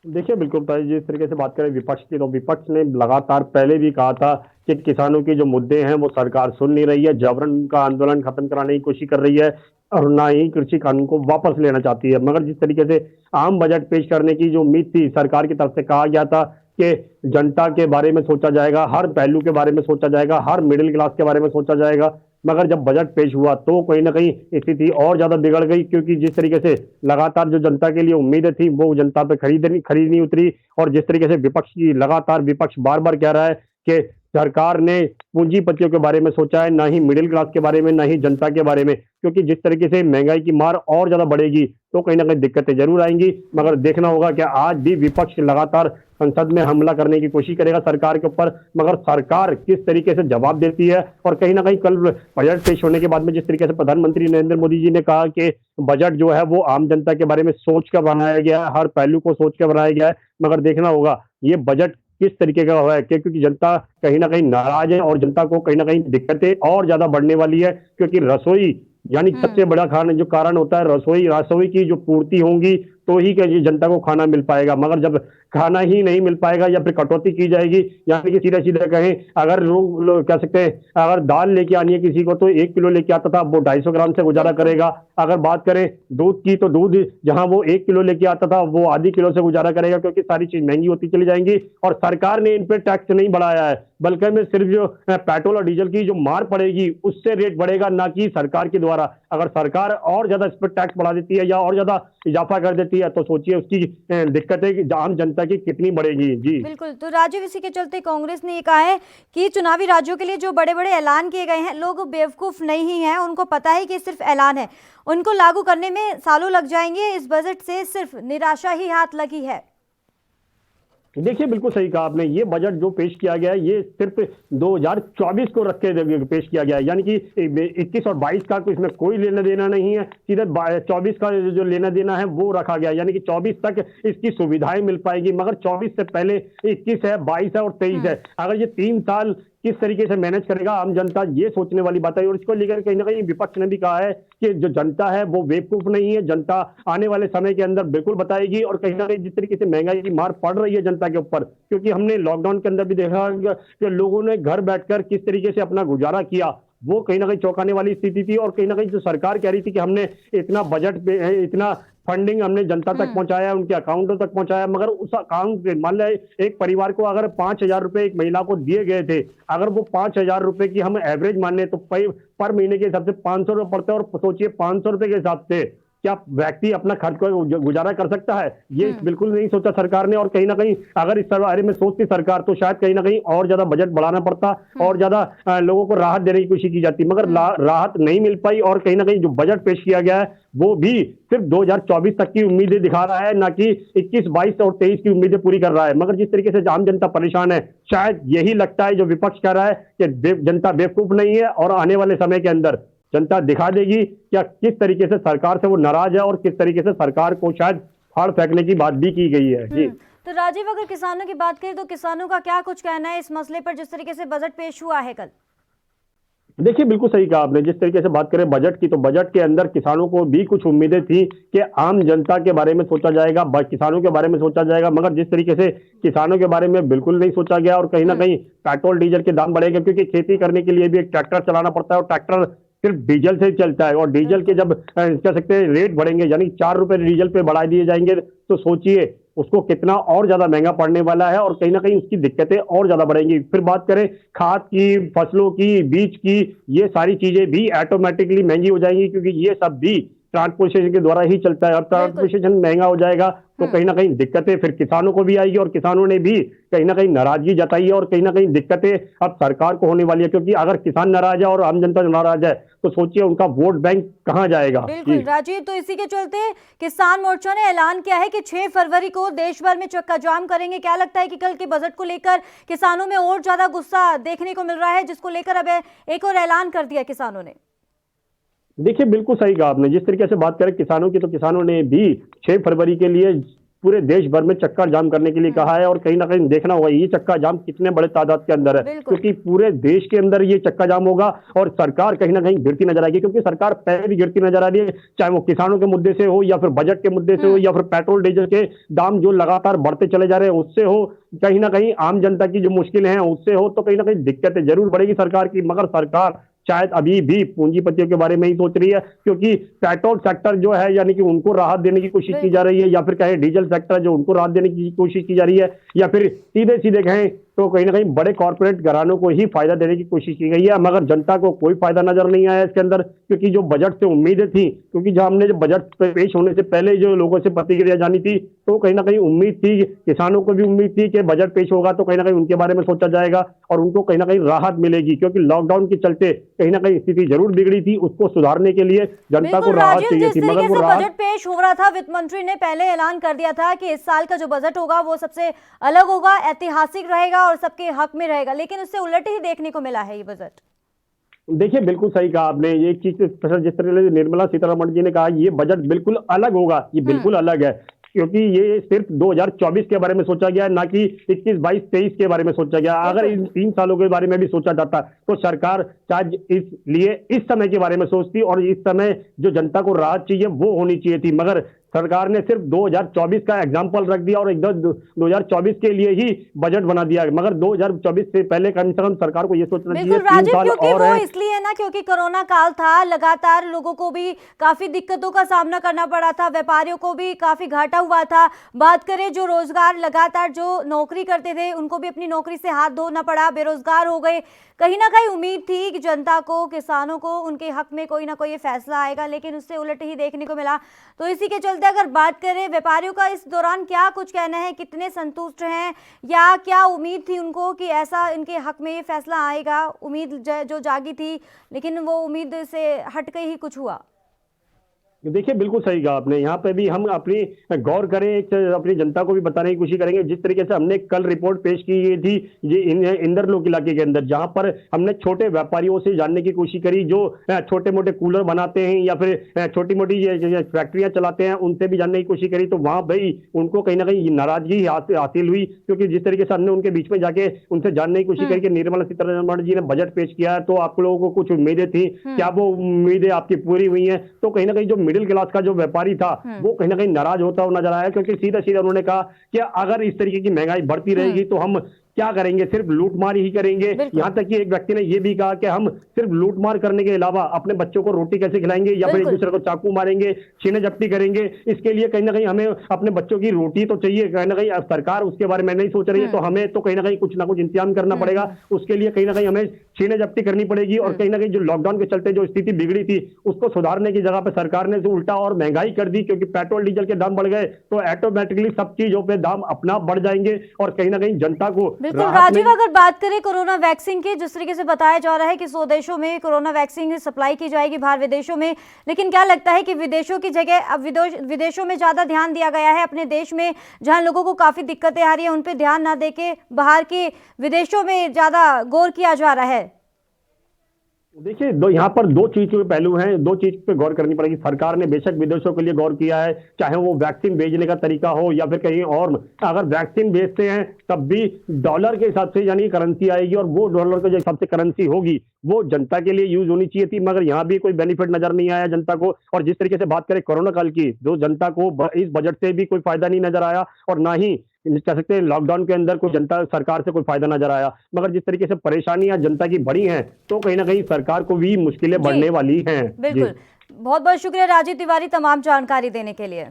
देखिए बिल्कुल जिस तरीके से बात करें विपक्ष की, तो विपक्ष ने लगातार पहले भी कहा था कि किसानों के जो मुद्दे हैं वो सरकार सुन नहीं रही है, जबरन का आंदोलन खत्म कराने की कोशिश कर रही है और ना ही कृषि कानून को वापस लेना चाहती है। मगर जिस तरीके से आम बजट पेश करने की जो उम्मीद थी, सरकार की तरफ से कहा गया था कि जनता के बारे में सोचा जाएगा, हर पहलू के बारे में सोचा जाएगा, हर मिडिल क्लास के बारे में सोचा जाएगा, मगर जब बजट पेश हुआ तो कहीं ना कहीं स्थिति और ज्यादा बिगड़ गई, क्योंकि जिस तरीके से लगातार जो जनता के लिए उम्मीदें थी वो जनता पे खरीद नहीं उतरी। और जिस तरीके से विपक्ष बार बार कह रहा है कि सरकार ने पूंजीपतियों के बारे में सोचा है, ना ही मिडिल क्लास के बारे में, ना ही जनता के बारे में, क्योंकि जिस तरीके से महंगाई की मार और ज्यादा बढ़ेगी तो कहीं ना कहीं दिक्कतें जरूर आएंगी। मगर देखना होगा कि आज भी विपक्ष लगातार संसद में हमला करने की कोशिश करेगा सरकार के ऊपर, मगर सरकार किस तरीके से जवाब देती है। और कहीं ना कहीं कल बजट पेश होने के बाद में जिस तरीके से प्रधानमंत्री नरेंद्र मोदी जी ने कहा कि बजट जो है वो आम जनता के बारे में सोच कर बनाया गया है, हर पहलू को सोच कर बनाया गया है, मगर देखना होगा ये बजट किस तरीके का हुआ है, क्योंकि जनता कहीं ना कहीं नाराज है और जनता को कहीं ना कहीं दिक्कतें और ज्यादा बढ़ने वाली है। क्योंकि रसोई यानी सबसे बड़ा जो कारण होता है रसोई की जो पूर्ति होंगी तो ही जनता को खाना मिल पाएगा। मगर जब खाना ही नहीं मिल पाएगा या फिर कटौती की जाएगी, यानी कि सीधा कहें, अगर लोग कह सकते हैं अगर दाल लेके आनी है किसी को तो 1 किलो लेके आता था, वो 250 ग्राम से गुजारा करेगा। अगर बात करें दूध की तो दूध जहां वो 1 किलो लेके आता था वो आधी किलो से गुजारा करेगा, क्योंकि सारी चीज महंगी होती चली जाएंगी। और सरकार ने इन पर टैक्स नहीं बढ़ाया है, बल्कि में सिर्फ जो पेट्रोल और डीजल की जो मार पड़ेगी उससे रेट बढ़ेगा, ना कि सरकार के द्वारा। अगर सरकार और ज्यादा इस पर टैक्स बढ़ा देती है या और ज्यादा इजाफा कर देती है तो सोचिए उसकी दिक्कतें आम जनता की कितनी बढ़ेगी। जी बिल्कुल। तो राजीव, इसी के चलते कांग्रेस ने ये कहा है कि चुनावी राज्यों के लिए जो बड़े बड़े ऐलान किए गए हैं, लोग बेवकूफ नहीं हैं, उनको पता है कि सिर्फ ऐलान है, उनको लागू करने में सालों लग जाएंगे, इस बजट से सिर्फ निराशा ही हाथ लगी है। देखिए बिल्कुल सही कहा आपने, ये बजट जो पेश किया गया है ये सिर्फ 2024 को रख के पेश किया गया है, यानी कि 21 और 22 का इसमें कोई लेना देना नहीं है, सीधे 24 का जो लेना देना है वो रखा गया, यानी कि 24 तक इसकी सुविधाएं मिल पाएगी। मगर 24 से पहले 21 है, 22 है और 23 है। अगर ये 3 साल किस तरीके से मैनेज करेगा आम जनता, ये सोचने वाली बात है। और इसको लेकर कहीं ना कहीं विपक्ष ने भी कहा है कि जो जनता है वो बेवकूफ नहीं है, जनता आने वाले समय के अंदर बिल्कुल बताएगी। और कहीं ना कहीं जिस तरीके से महंगाई की मार पड़ रही है जनता के ऊपर, क्योंकि हमने लॉकडाउन के अंदर भी देखा कि लोगों ने घर बैठकर किस तरीके से अपना गुजारा किया, वो कहीं ना कहीं चौंकाने वाली स्थिति थी। और कहीं ना कहीं जो सरकार कह रही थी कि हमने इतना बजट पे इतना फंडिंग हमने जनता तक पहुंचाया, उनके अकाउंटों तक पहुंचाया, मगर उस अकाउंट मान लिया एक परिवार को अगर 5,000 रुपए एक महिला को दिए गए थे, अगर वो 5,000 रुपए की हम एवरेज माने तो पर महीने के हिसाब से 500 रुपए पड़ते हैं। और सोचिए 500 रुपए के हिसाब से क्या व्यक्ति अपना खर्च को गुजारा कर सकता है? ये बिल्कुल नहीं सोचा सरकार ने। और कहीं ना कहीं अगर इस बारे में सोचती सरकार तो शायद कहीं ना कहीं और ज्यादा बजट बढ़ाना पड़ता और ज्यादा लोगों को राहत देने की कोशिश की जाती, मगर राहत नहीं मिल पाई। और कहीं ना कहीं जो बजट पेश किया गया है वो भी सिर्फ 2024 तक की उम्मीदें दिखा रहा है, ना कि 21, 22 और 23 की उम्मीदें पूरी कर रहा है। मगर जिस तरीके से आम जनता परेशान है, शायद यही लगता है जो विपक्ष कह रहा है कि जनता बेवकूफ नहीं है और आने वाले समय के अंदर जनता दिखा देगी क्या किस तरीके से सरकार से वो नाराज है और किस तरीके से सरकार को शायद फाड़ फेंकने की बात भी की गई है। जी तो राजीव, अगर किसानों की बात करें तो किसानों का क्या कुछ कहना है इस मसले पर, जिस तरीके से बजट पेश हुआ है कल? देखिए बिल्कुल सही कहा आपने, जिस तरीके से बात करें बजट की तो बजट के अंदर किसानों को भी कुछ उम्मीदें थी कि आम जनता के बारे में सोचा जाएगा, किसानों के बारे में सोचा जाएगा, मगर जिस तरीके से किसानों के बारे में बिल्कुल नहीं सोचा गया। और कहीं ना कहीं पेट्रोल डीजल के दाम बढ़ेंगे, क्योंकि खेती करने के लिए भी एक ट्रैक्टर चलाना पड़ता है और ट्रैक्टर सिर्फ डीजल से चलता है। और डीजल के जब कह सकते हैं रेट बढ़ेंगे, यानी 4 रुपए डीजल पे बढ़ा दिए जाएंगे, तो सोचिए उसको कितना और ज्यादा महंगा पड़ने वाला है और कहीं ना कहीं उसकी दिक्कतें और ज्यादा बढ़ेंगी। फिर बात करें खाद की, फसलों की, बीज की, ये सारी चीजें भी ऑटोमेटिकली महंगी हो जाएंगी, क्योंकि ये सब भी ट्रांसपोर्टेशन के द्वारा ही चलता है, और ट्रांसपोर्टेशन महंगा हो जाएगा तो कहीं ना कहीं दिक्कतें फिर किसानों को भी आएगी, और किसानों ने भी कहीं ना कहीं नाराजगी जताई है, और कहीं ना कहीं दिक्कतें अब सरकार को होने वाली है, क्योंकि अगर किसान नाराज है और आम जनता नाराज है तो सोचिए उनका वोट बैंक कहां जाएगा। बिल्कुल राजीव, तो इसी के चलते किसान मोर्चा ने ऐलान किया है कि 6 फरवरी को देश भर में चक्का जाम करेंगे। क्या लगता है कि कल के बजट को लेकर किसानों में और ज्यादा गुस्सा देखने को मिल रहा है, जिसको लेकर अब एक और ऐलान कर दिया किसानों ने? देखिए बिल्कुल सही कहा आपने, जिस तरीके से बात करें किसानों की, तो किसानों ने भी 6 फरवरी के लिए पूरे देश भर में चक्का जाम करने के लिए कहा है, और कहीं ना कहीं देखना होगा ये चक्का जाम कितने बड़े तादाद के अंदर है, क्योंकि पूरे देश के अंदर ये चक्का जाम होगा और सरकार कहीं ना कहीं गिरती नजर आएगी, क्योंकि सरकार पहले भी गिरती नजर आ रही है, चाहे वो किसानों के मुद्दे से हो या फिर बजट के मुद्दे से हो या फिर पेट्रोल डीजल के दाम जो लगातार बढ़ते चले जा रहे हैं उससे हो, कहीं ना कहीं आम जनता की जो मुश्किलें हैं उससे हो, तो कहीं ना कहीं दिक्कतें जरूर बढ़ेगी सरकार की। मगर सरकार शायद अभी भी पूंजीपतियों के बारे में ही सोच रही है, क्योंकि पेट्रोल सेक्टर जो है यानी कि उनको राहत देने की कोशिश की जा रही है, या फिर कहें डीजल सेक्टर जो उनको राहत देने की कोशिश की जा रही है, या फिर सीधे सीधे कहें तो कहीं ना कहीं बड़े कॉर्पोरेट घरानों को ही फायदा देने की कोशिश की गई है। मगर जनता को कोई फायदा नजर नहीं आया इसके अंदर, क्योंकि जो बजट से उम्मीदें थी, क्योंकि जब हमने जो बजट पेश होने से पहले जो लोगों से प्रतिक्रिया जानी थी, तो कहीं ना कहीं उम्मीद थी, किसानों को भी उम्मीद थी कि बजट पेश होगा तो कहीं ना कहीं उनके बारे में सोचा जाएगा और उनको कहीं ना कहीं राहत मिलेगी, क्योंकि लॉकडाउन के चलते कहीं ना कहीं स्थिति जरूर बिगड़ी थी, उसको सुधारने के लिए जनता को राहत चाहिए थी। मगर वो बजट पेश हो रहा था, वित्त मंत्री ने पहले ऐलान कर दिया था कि इस साल का जो बजट होगा वो सबसे अलग होगा, ऐतिहासिक रहेगा और सबके हक में रहेगा, लेकिन उससे उलट ही देखने को मिला है ये बजट। देखिए बिल्कुल सही कहा आपने, ये चीज जिस तरह से निर्मला सीतारमण जी ने कहा ये बजट बिल्कुल अलग होगा, ये बिल्कुल अलग है, क्योंकि ये सिर्फ 2024 के बारे में सोचा गया है, ना कि 21, 22, 23 के बारे में सोचा गया। अगर इन 3 सालों के बारे में भी सोचा जाता तो सरकार शायद इसलिए इस समय के बारे में सोचती, और इस समय जो जनता को राहत चाहिए वो होनी चाहिए थी। मगर सरकार ने सिर्फ 2024 का एग्जाम्पल रख दिया और एकदम 2024 के लिए ही बजट बना दिया, मगर 2024 से पहले कम से कम सरकार को ये सोचना चाहिए 3 साल और है। इसलिए है ना, क्योंकि कोरोना काल था, लगातार लोगों को भी काफी दिक्कतों का सामना करना पड़ा था, व्यापारियों को भी काफी घाटा हुआ था। बात करें जो रोजगार लगातार जो नौकरी करते थे उनको भी अपनी नौकरी से हाथ धोना पड़ा, बेरोजगार हो गए। कहीं ना कहीं उम्मीद थी कि जनता को, किसानों को उनके हक में कोई ना कोई फैसला आएगा, लेकिन उससे उलट ही देखने को मिला। तो इसी के चलते अगर बात करें व्यापारियों का इस दौरान क्या कुछ कहना है, कितने संतुष्ट हैं, या क्या उम्मीद थी उनको कि ऐसा इनके हक में ये फैसला आएगा? उम्मीद जो जागी थी, लेकिन वो उम्मीद से हट के ही कुछ हुआ। देखिए बिल्कुल सही कहा आपने, यहाँ पे भी हम अपनी गौर करें, अपनी जनता को भी बताने की कोशिश करेंगे। जिस तरीके से हमने कल रिपोर्ट पेश की गई थी ये इंदरलोक इलाके के अंदर, जहाँ पर हमने छोटे व्यापारियों से जानने की कोशिश करी जो छोटे मोटे कूलर बनाते हैं या फिर छोटी मोटी फैक्ट्रियां चलाते हैं, उनसे भी जानने की कोशिश करी, तो वहाँ भाई उनको कहीं ना कहीं नाराजगी हासिल हुई, क्योंकि जिस तरीके से हमने उनके बीच में जाके उनसे जानने की कोशिश करी कि निर्मला सीतारमण जी ने बजट पेश किया है तो आप लोगों को कुछ उम्मीदें थी, क्या वो उम्मीदें आपकी पूरी हुई हैं? तो कहीं ना कहीं जो मिडिल क्लास का जो व्यापारी था वो कहीं ना कहीं नाराज होता हुआ नजर आया, क्योंकि सीधा सीधा उन्होंने कहा कि अगर इस तरीके की महंगाई बढ़ती रहेगी तो हम क्या करेंगे, सिर्फ लूटमार ही करेंगे। यहाँ तक कि एक व्यक्ति ने यह भी कहा कि हम सिर्फ लूटमार करने के अलावा अपने बच्चों को रोटी कैसे खिलाएंगे, या फिर एक दूसरे को चाकू मारेंगे, छीने झपटी करेंगे। इसके लिए कहीं ना कहीं हमें अपने बच्चों की रोटी तो चाहिए, कहीं ना कहीं सरकार उसके बारे में नहीं सोच रही है, तो हमें तो कहीं ना कहीं कुछ ना कुछ इंतजाम करना पड़ेगा। उसके लिए कहीं ना कहीं हमें छीने झपटी करनी पड़ेगी, और कहीं ना कहीं जो लॉकडाउन के चलते जो स्थिति बिगड़ी थी उसको सुधारने की जगह पर सरकार ने उल्टा और महंगाई कर दी, क्योंकि पेट्रोल डीजल के दाम बढ़ गए तो ऑटोमेटिकली सब चीजों पे दाम अपना बढ़ जाएंगे, और कहीं ना कहीं जनता को राजीव अगर बात करें कोरोना वैक्सीन की, जिस तरीके से बताया जा रहा है कि 100 देशों में कोरोना वैक्सीन सप्लाई की जाएगी बाहर विदेशों में, लेकिन क्या लगता है कि विदेशों की जगह अब विदेशों में ज्यादा ध्यान दिया गया है, अपने देश में जहां लोगों को काफी दिक्कतें आ रही है उन पे ध्यान ना देके बाहर के विदेशों में ज्यादा गौर किया जा रहा है? देखिए यहाँ पर दो चीज के पहलू हैं, दो चीज पे गौर करनी पड़ेगी। सरकार ने बेशक विदेशों के लिए गौर किया है, चाहे वो वैक्सीन भेजने का तरीका हो या फिर कहीं और। अगर वैक्सीन भेजते हैं तब भी डॉलर के हिसाब से यानी करेंसी आएगी, और वो डॉलर के जो हिसाब से करेंसी होगी वो जनता के लिए यूज होनी चाहिए थी, मगर यहाँ भी कोई बेनिफिट नजर नहीं आया जनता को। और जिस तरीके से बात करें कोरोना काल की, जो जनता को इस बजट से भी कोई फायदा नहीं नजर आया, और ना ही कह सकते हैं लॉकडाउन के अंदर कोई जनता सरकार से कोई फायदा नजर आया। मगर जिस तरीके से परेशानियां जनता की बढ़ी हैं तो कहीं ना कहीं सरकार को भी मुश्किलें बढ़ने वाली हैं। बिल्कुल, बहुत बहुत शुक्रिया राजीव तिवारी तमाम जानकारी देने के लिए।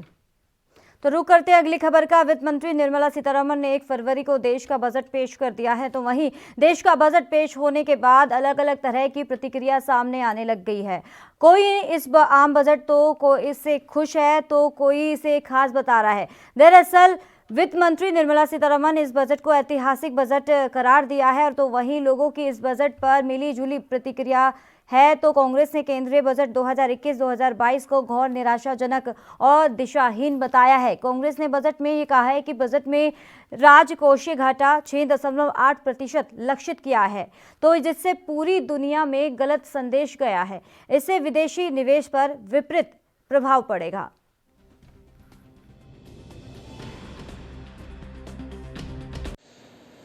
तो रुक करते हैं अगली खबर का। वित्त मंत्री निर्मला सीतारमण ने 1 फरवरी को देश का बजट पेश कर दिया है। तो वहीं देश का बजट पेश होने के बाद अलग अलग तरह की प्रतिक्रिया सामने आने लग गई है। कोई इस आम बजट तो इससे खुश है तो कोई इसे खास बता रहा है। दरअसल वित्त मंत्री निर्मला सीतारमण इस बजट को ऐतिहासिक बजट करार दिया है। और तो वहीं लोगों की इस बजट पर मिली जुली प्रतिक्रिया है। तो कांग्रेस ने केंद्रीय बजट 2021-2022 को घोर निराशाजनक और दिशाहीन बताया है। कांग्रेस ने बजट में ये कहा है कि बजट में राजकोषीय घाटा 6.8% लक्षित किया है, तो जिससे पूरी दुनिया में गलत संदेश गया है। इससे विदेशी निवेश पर विपरीत प्रभाव पड़ेगा।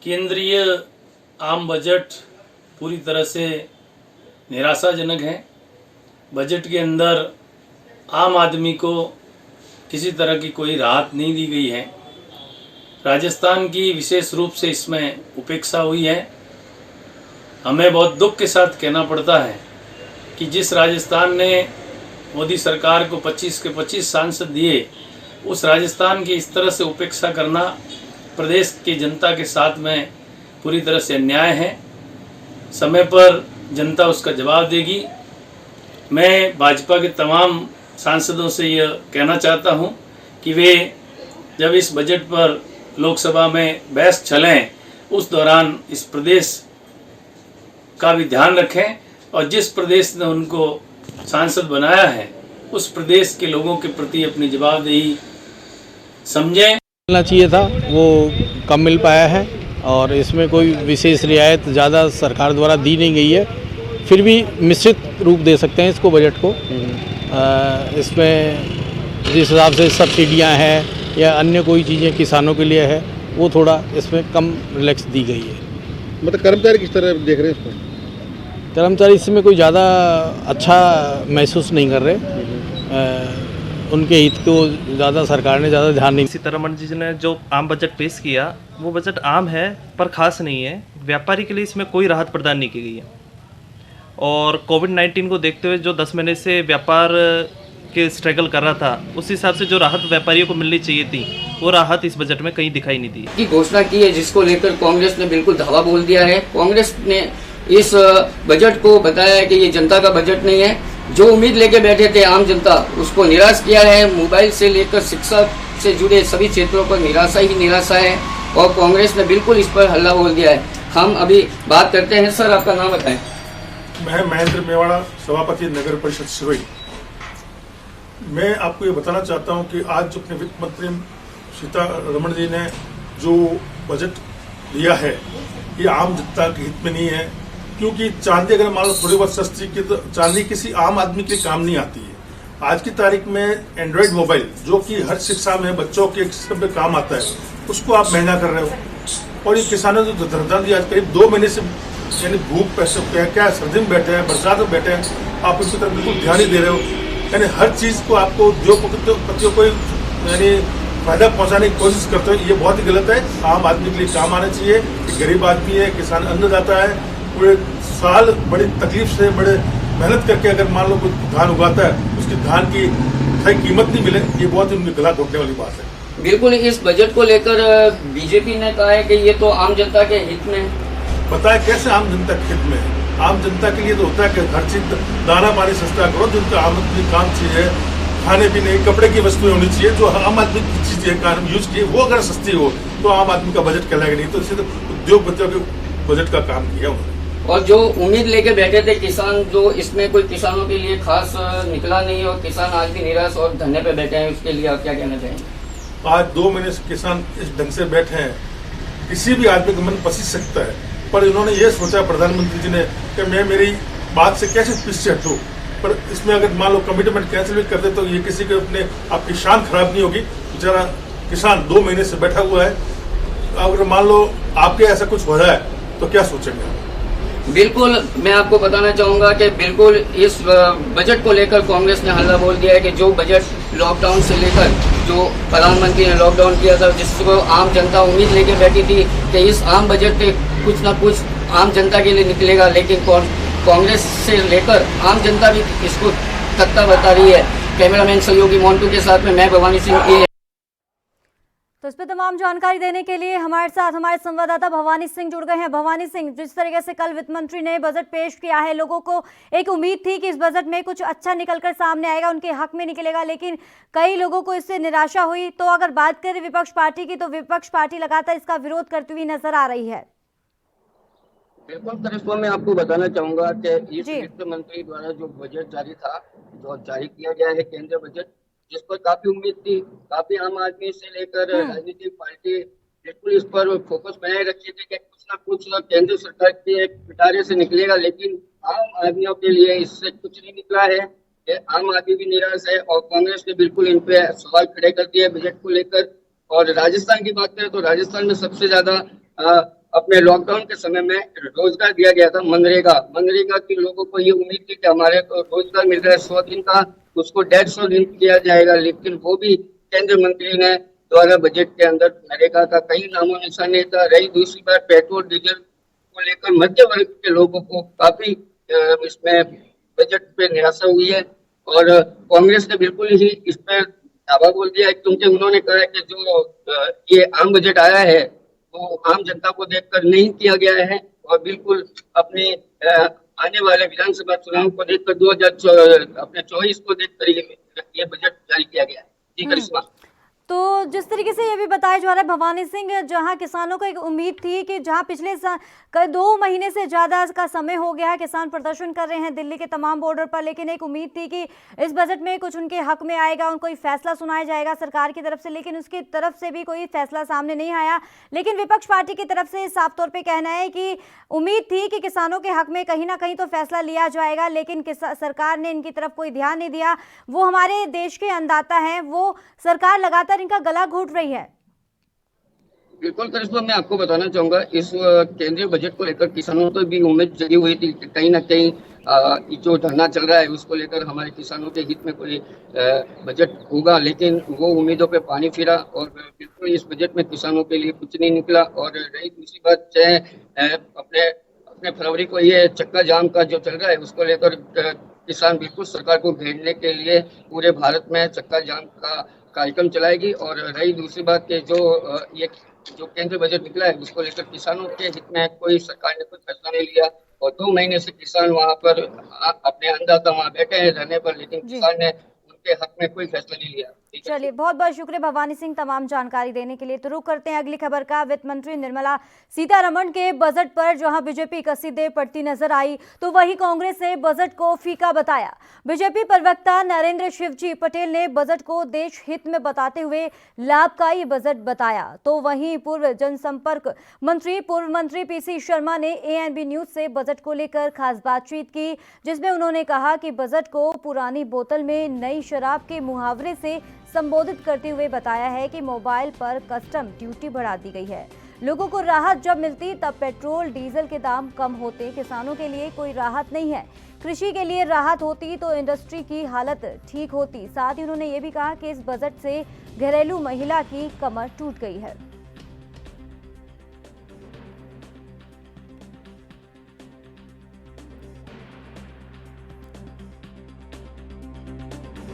केंद्रीय आम बजट पूरी तरह से निराशाजनक है। बजट के अंदर आम आदमी को किसी तरह की कोई राहत नहीं दी गई है। राजस्थान की विशेष रूप से इसमें उपेक्षा हुई है। हमें बहुत दुख के साथ कहना पड़ता है कि जिस राजस्थान ने मोदी सरकार को 25 के 25 सांसद दिए, उस राजस्थान की इस तरह से उपेक्षा करना प्रदेश की जनता के साथ में पूरी तरह से अन्याय है। समय पर जनता उसका जवाब देगी। मैं भाजपा के तमाम सांसदों से यह कहना चाहता हूं कि वे जब इस बजट पर लोकसभा में बहस चलें, उस दौरान इस प्रदेश का भी ध्यान रखें और जिस प्रदेश ने उनको सांसद बनाया है, उस प्रदेश के लोगों के प्रति अपनी जवाबदेही समझें। मिलना चाहिए था, वो कम मिल पाया है और इसमें कोई विशेष रियायत ज़्यादा सरकार द्वारा दी नहीं गई है। फिर भी मिश्रित रूप दे सकते हैं इसको बजट को। इसमें जिस हिसाब से सब्सिडियां हैं या अन्य कोई चीज़ें किसानों के लिए है, वो थोड़ा इसमें कम रिलैक्स दी गई है। मतलब कर्मचारी किस तरह देख रहे हैं इसको? कर्मचारी इसमें कोई ज़्यादा अच्छा महसूस नहीं कर रहे। उनके हित को ज़्यादा सरकार ने ज़्यादा ध्यान नहीं। सीतारमण जी ने जो आम बजट पेश किया, वो बजट आम है पर ख़ास नहीं है। व्यापारी के लिए इसमें कोई राहत प्रदान नहीं की गई है और कोविड-19 को देखते हुए जो 10 महीने से व्यापार के स्ट्रगल कर रहा था, उस हिसाब से जो राहत व्यापारियों को मिलनी चाहिए थी, वो राहत इस बजट में कहीं दिखाई नहीं दी की घोषणा की है, जिसको लेकर कांग्रेस ने बिल्कुल धावा बोल दिया है। कांग्रेस ने इस बजट को बताया है कि ये जनता का बजट नहीं है। जो उम्मीद लेके बैठे थे आम जनता, उसको निराश किया है। मोबाइल से लेकर शिक्षा से जुड़े सभी क्षेत्रों पर निराशा ही निराशा है और कांग्रेस ने बिल्कुल इस पर हल्ला बोल दिया है। हम अभी बात करते हैं। सर, आपका नाम बताएं। मैं महेंद्र मेवाड़ा, सभापति नगर परिषद सिरोही। मैं आपको ये बताना चाहता हूँ कि आज जो अपने वित्त मंत्री सीतारमण जी ने जो बजट दिया है, ये आम जनता के हित में नहीं है। क्योंकि चांदी अगर मान लो थोड़ी बहुत सस्ती की, तो चांदी किसी आम आदमी के लिए काम नहीं आती है। आज की तारीख में एंड्रॉयड मोबाइल, जो कि हर शिक्षा में बच्चों के सिस्टम पे काम आता है, उसको आप महंगा कर रहे हो। और ये किसानों ने जो धरना दिया, करीब 2 महीने से यानी भूख पैसे क्या सर्दी में बैठे हैं, बरसात में बैठे हैं, आप इसकी तरफ बिल्कुल ध्यान नहीं दे रहे हो। यानी हर चीज़ को आपको उद्योगपतियों को यानी फायदा पहुंचाने की कोशिश करते हो, ये बहुत ही गलत है। आम आदमी के लिए काम आना चाहिए। गरीब आदमी है, किसान अन्नदाता है, पूरे साल बड़ी तकलीफ से बड़े मेहनत करके अगर मान लो कोई धान उगाता है, उसकी धान की सही कीमत नहीं मिले, ये बहुत ही उनके गला घोटने वाली बात है। बिल्कुल, इस बजट को लेकर बीजेपी ने कहा है कि ये तो आम जनता के हित में है। पता है कैसे आम जनता के हित में है? आम जनता के लिए तो होता है कि हर चीज दाना पानी सस्ता करो, जिनका आम आदमी काम चाहिए, खाने पीने कपड़े की वस्तुएं होनी चाहिए, जो आम आदमी की चीजें यूज की, वो अगर सस्ती हो तो आम आदमी का बजट कहलाएगा। नहीं तो इससे तो उद्योगपतियों के बजट का काम किया उन्होंने। और जो उम्मीद लेके बैठे थे किसान, जो इसमें कोई किसानों के लिए खास निकला नहीं और किसान आज भी निराश और धरने पे बैठे हैं, उसके लिए आप क्या कहना चाहेंगे? आज 2 महीने से किसान इस ढंग से बैठे हैं, किसी भी आदमी का मन पसीज सकता है। पर इन्होंने ये सोचा प्रधानमंत्री जी ने कि मैं मेरी बात से कैसे पीछे हटूं। पर इसमें अगर मान लो कमिटमेंट कैंसिल भी कर दे तो ये किसी के अपने आपकी शान खराब नहीं होगी। बेचारा किसान 2 महीने से बैठा हुआ है। अगर मान लो आपके ऐसा कुछ हो रहा है तो क्या सोचेंगे? बिल्कुल, मैं आपको बताना चाहूंगा कि बिल्कुल इस बजट को लेकर कांग्रेस ने हल्ला बोल दिया है कि जो बजट लॉकडाउन से लेकर जो प्रधानमंत्री ने लॉकडाउन किया था, जिसको आम जनता उम्मीद लेके बैठी थी कि इस आम बजट से कुछ ना कुछ आम जनता के लिए निकलेगा, लेकिन कांग्रेस से लेकर आम जनता भी इसको तख्ता बता रही है। कैमरामैन सहयोगी मोन्टू के साथ में मैं भवानी सिंह। तो इस पर तमाम जानकारी देने के लिए हमारे साथ हमारे संवाददाता भवानी सिंह जुड़ गए हैं। भवानी सिंह, जिस तरीके से कल वित्त मंत्री ने बजट पेश किया है, लोगों को एक उम्मीद थी कि इस बजट में कुछ अच्छा निकलकर सामने आएगा, उनके हक में निकलेगा, लेकिन कई लोगों को इससे निराशा हुई। तो अगर बात करें विपक्ष पार्टी की, तो विपक्ष पार्टी लगातार इसका विरोध करती हुई नजर आ रही है। बिल्कुल करिश्मा, मैं आपको बताना चाहूंगा कि इस वित्त मंत्री द्वारा जो बजट जारी था, जो जारी किया गया है केंद्रीय बजट, जिस पर काफी उम्मीद थी, काफी आम आदमी से लेकर राजनीतिक पार्टी बिल्कुल इस पर फोकस बनाए रखी थी कि कुछ ना कुछ केंद्र सरकार के पिटारे से निकलेगा, लेकिन आम आदमियों के लिए इससे कुछ नहीं निकला है। आम आदमी भी निराश है और कांग्रेस ने बिल्कुल इन पे सवाल खड़े कर दिए बजट को लेकर। और राजस्थान की बात करें तो राजस्थान में सबसे ज्यादा अपने लॉकडाउन के समय में रोजगार दिया गया था, मनरेगा की लोगों को ये उम्मीद थी कि हमारे को रोजगार मिल रहा है 100 दिन का, उसको 150 दिन किया जाएगा, लेकिन वो भी केंद्रीय मंत्री ने द्वारा बजट के अंदर नरेगा का कई नामों निशान नहीं था। रही दूसरी बात पेट्रोल डीजल को लेकर मध्य वर्ग के लोगों को काफी इसमें बजट पे निराशा हुई है और कांग्रेस ने बिल्कुल ही इस पर दावा बोल दिया है, क्योंकि उन्होंने कहा कि जो ये आम बजट आया है वो आम जनता को देखकर नहीं किया गया है और बिल्कुल अपने आने वाले विधानसभा चुनाव को देखकर 2024 को देखकर ये बजट जारी किया गया है। जी करिश्मा। तो जिस तरीके से ये भी बताया जा रहा है भवानी सिंह, जहां किसानों को एक उम्मीद थी कि जहां पिछले 2 महीने से ज़्यादा का समय हो गया है, किसान प्रदर्शन कर रहे हैं दिल्ली के तमाम बॉर्डर पर, लेकिन एक उम्मीद थी कि इस बजट में कुछ उनके हक में आएगा, उनको कोई फैसला सुनाया जाएगा सरकार की तरफ से, लेकिन उसकी तरफ से भी कोई फैसला सामने नहीं आया। लेकिन विपक्ष पार्टी की तरफ से साफ तौर पर कहना है कि उम्मीद थी कि किसानों के हक में कहीं ना कहीं तो फैसला लिया जाएगा, लेकिन सरकार ने इनकी तरफ कोई ध्यान नहीं दिया। वो हमारे देश के अन्नदाता हैं, वो सरकार लगातार इनका गला घोट रही है। बिल्कुल करिश्मा, मैं आपको बताना चाहूंगा इस केंद्रीय बजट को लेकर किसानों को भी उम्मीद जगी हुई थी कि कहीं ना कहीं जो धरना चल रहा है उसको लेकर हमारे किसानों के हित में कोई बजट होगा, लेकिन वो उम्मीदों पे पानी फिरा और बिल्कुल इस बजट में किसानों के लिए कुछ नहीं निकला। और रही दूसरी बात, अपने फरवरी को ये चक्का जाम का जो चल रहा है उसको लेकर किसान बिल्कुल सरकार को घेरने के लिए पूरे भारत में चक्का जाम का कार्यक्रम चलाएगी। और रही दूसरी बात कि जो केंद्रीय बजट निकला है उसको लेकर किसानों के हित में कोई सरकार ने कोई फैसला नहीं लिया और 2 महीने से किसान वहां पर अपने अन्नदाता वहां बैठे हैं धरने पर, लेकिन किसान ने उनके हक में कोई फैसला नहीं लिया। चलिए, बहुत बहुत शुक्रिया भवानी सिंह तमाम जानकारी देने के लिए। तो रुक करते हैं अगली खबर का। वित्त मंत्री निर्मला सीतारमण के बजट पर जहां बीजेपी कसीदे पढ़ती नजर आई, तो वहीं कांग्रेस ने बजट को फीका बताया। बीजेपी प्रवक्ता नरेंद्र शिवजी पटेल ने बजट को देश हित में बताते हुए लाभकारी बजट बताया। तो वहीं पूर्व जनसंपर्क मंत्री पूर्व मंत्री पीसी शर्मा ने ANB न्यूज से बजट को लेकर खास बातचीत की, जिसमें उन्होंने कहा कि बजट को पुरानी बोतल में नई शराब के मुहावरे से संबोधित करते हुए बताया है कि मोबाइल पर कस्टम ड्यूटी बढ़ा दी गई है। लोगों को राहत जब मिलती तब पेट्रोल डीजल के दाम कम होते। किसानों के लिए कोई राहत नहीं है, कृषि के लिए राहत होती तो इंडस्ट्री की हालत ठीक होती। साथ ही उन्होंने ये भी कहा कि इस बजट से घरेलू महिला की कमर टूट गई है।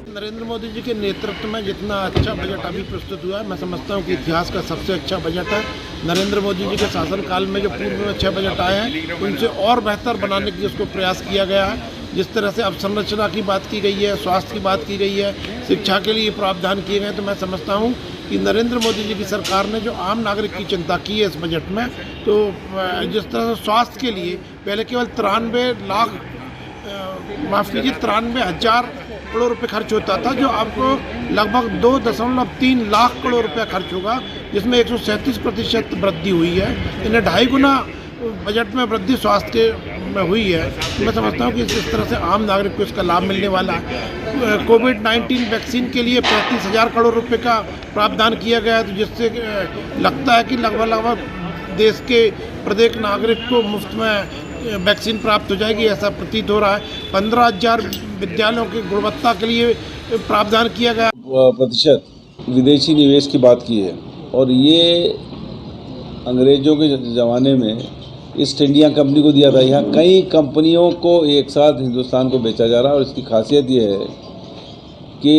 नरेंद्र मोदी जी के नेतृत्व में जितना अच्छा बजट अभी प्रस्तुत हुआ है, मैं समझता हूँ कि इतिहास का सबसे अच्छा बजट है। नरेंद्र मोदी जी के शासनकाल में जो पूर्व में 6 बजट आए हैं उनसे और बेहतर बनाने की उसको प्रयास किया गया है। जिस तरह से अवसंरचना की बात की गई है, स्वास्थ्य की बात की गई है, शिक्षा के लिए प्रावधान किए गए, तो मैं समझता हूँ कि नरेंद्र मोदी जी की सरकार ने जो आम नागरिक की चिंता की है इस बजट में, तो जिस तरह से स्वास्थ्य के लिए पहले केवल 93,000 करोड़ रुपए खर्च होता था, जो आपको लगभग 2.3 लाख करोड़ रुपया खर्च होगा, जिसमें 137% वृद्धि हुई है। इन्हें 2.5 गुना बजट में वृद्धि स्वास्थ्य में हुई है। मैं समझता हूँ कि इस तरह से आम नागरिक को इसका लाभ मिलने वाला है। कोविड-19 वैक्सीन के लिए 35,000 करोड़ रुपए का प्रावधान किया गया है, तो जिससे लगता है कि लगभग देश के प्रत्येक नागरिक को मुफ्त में वैक्सीन प्राप्त हो जाएगी, ऐसा प्रतीत हो रहा है। 15,000 विद्यालयों की गुणवत्ता के लिए प्रावधान किया गया। प्रतिशत विदेशी निवेश की बात की है और ये अंग्रेजों के ज़माने में ईस्ट इंडिया कंपनी को दिया था। यहाँ कई कंपनियों को एक साथ हिंदुस्तान को बेचा जा रहा है और इसकी खासियत ये है कि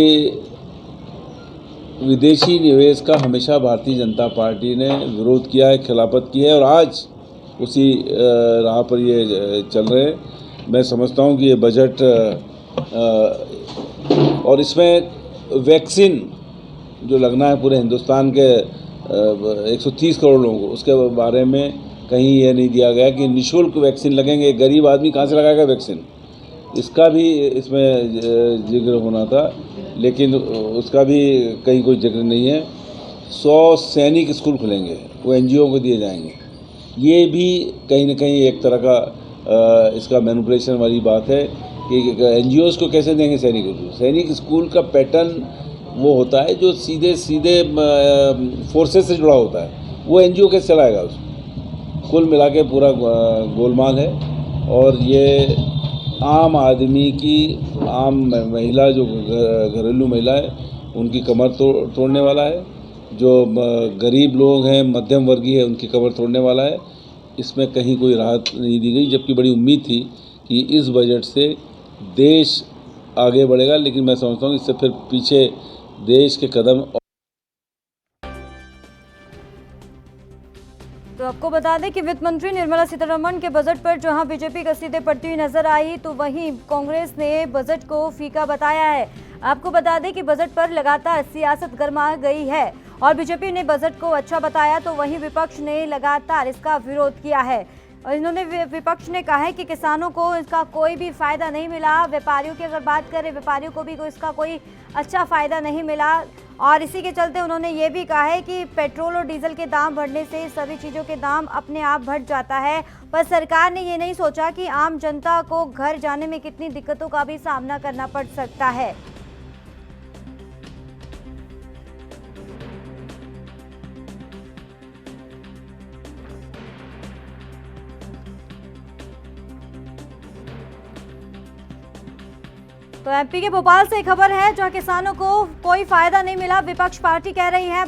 विदेशी निवेश का हमेशा भारतीय जनता पार्टी ने विरोध किया है, खिलाफत की है और आज उसी राह पर ये चल रहे हैं। मैं समझता हूँ कि ये बजट और इसमें वैक्सीन जो लगना है पूरे हिंदुस्तान के 130 करोड़ लोगों को, उसके बारे में कहीं ये नहीं दिया गया कि निःशुल्क वैक्सीन लगेंगे। गरीब आदमी कहाँ से लगाएगा वैक्सीन, इसका भी इसमें जिक्र होना था, लेकिन उसका भी कहीं कोई जिक्र नहीं है। 100 सैनिक स्कूल खुलेंगे, वो NGO को दिए जाएंगे। ये भी कहीं ना कहीं एक तरह का इसका मैनिपुलेशन वाली बात है कि NGOs को कैसे देंगे सैनिक स्कूल। सैनिक स्कूल का पैटर्न वो होता है जो सीधे सीधे फोर्सेस से जुड़ा होता है, वो NGO कैसे चलाएगा उसको। कुल मिला के पूरा गोलमाल है और ये आम आदमी की, आम महिला जो घरेलू महिला है उनकी कमर तोड़ने वाला है, जो गरीब लोग हैं, मध्यम वर्गीय है, उनकी कमर तोड़ने वाला है। इसमें कहीं कोई राहत नहीं दी गई, जबकि बड़ी उम्मीद थी कि इस बजट से देश आगे बढ़ेगा, लेकिन मैं समझता हूँ इससे फिर पीछे देश के कदम। तो आपको बता दें कि वित्त मंत्री निर्मला सीतारमण के बजट पर जहां बीजेपी कसीदे पड़ती हुई नजर आई, तो वहीं कांग्रेस ने बजट को फीका बताया है। आपको बता दें कि बजट पर लगातार सियासत गर्मा गई है और बीजेपी ने बजट को अच्छा बताया, तो वहीं विपक्ष ने लगातार इसका विरोध किया है। और इन्होंने विपक्ष ने कहा है कि किसानों को इसका कोई भी फायदा नहीं मिला। व्यापारियों की अगर बात करें, व्यापारियों को भी इसका कोई अच्छा फायदा नहीं मिला और इसी के चलते उन्होंने ये भी कहा है कि पेट्रोल और डीजल के दाम बढ़ने से सभी चीज़ों के दाम अपने आप बढ़ जाता है, पर सरकार ने ये नहीं सोचा कि आम जनता को घर जाने में कितनी दिक्कतों का भी सामना करना पड़ सकता है। तो MP के भोपाल से खबर है जहां किसानों को कोई फायदा नहीं मिला। विपक्ष पार्टी कह रही है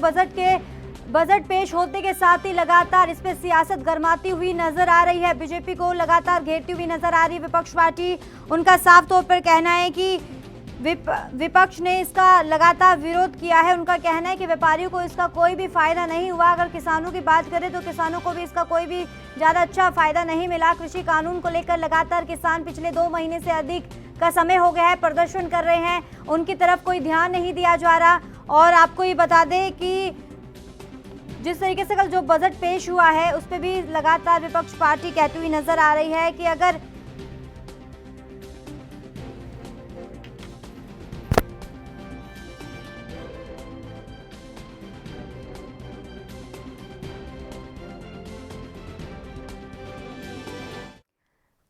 बजट पेश होते के साथ ही लगातार इस पे सियासत गरमाती हुई नजर आ रही है। बीजेपी को लगातार घेरती हुई नजर आ रही है विपक्ष पार्टी। उनका साफ तौर पर कहना है कि विपक्ष ने इसका लगातार विरोध किया है। उनका कहना है कि व्यापारियों को इसका कोई भी फायदा नहीं हुआ। अगर किसानों की बात करें तो किसानों को भी इसका कोई भी ज़्यादा अच्छा फायदा नहीं मिला। कृषि कानून को लेकर लगातार किसान पिछले 2 महीने से अधिक का समय हो गया है प्रदर्शन कर रहे हैं, उनकी तरफ कोई ध्यान नहीं दिया जा रहा। और आपको ये बता दें कि जिस तरीके से कल जो बजट पेश हुआ है उस पर भी लगातार विपक्ष पार्टी कहती हुई नजर आ रही है कि अगर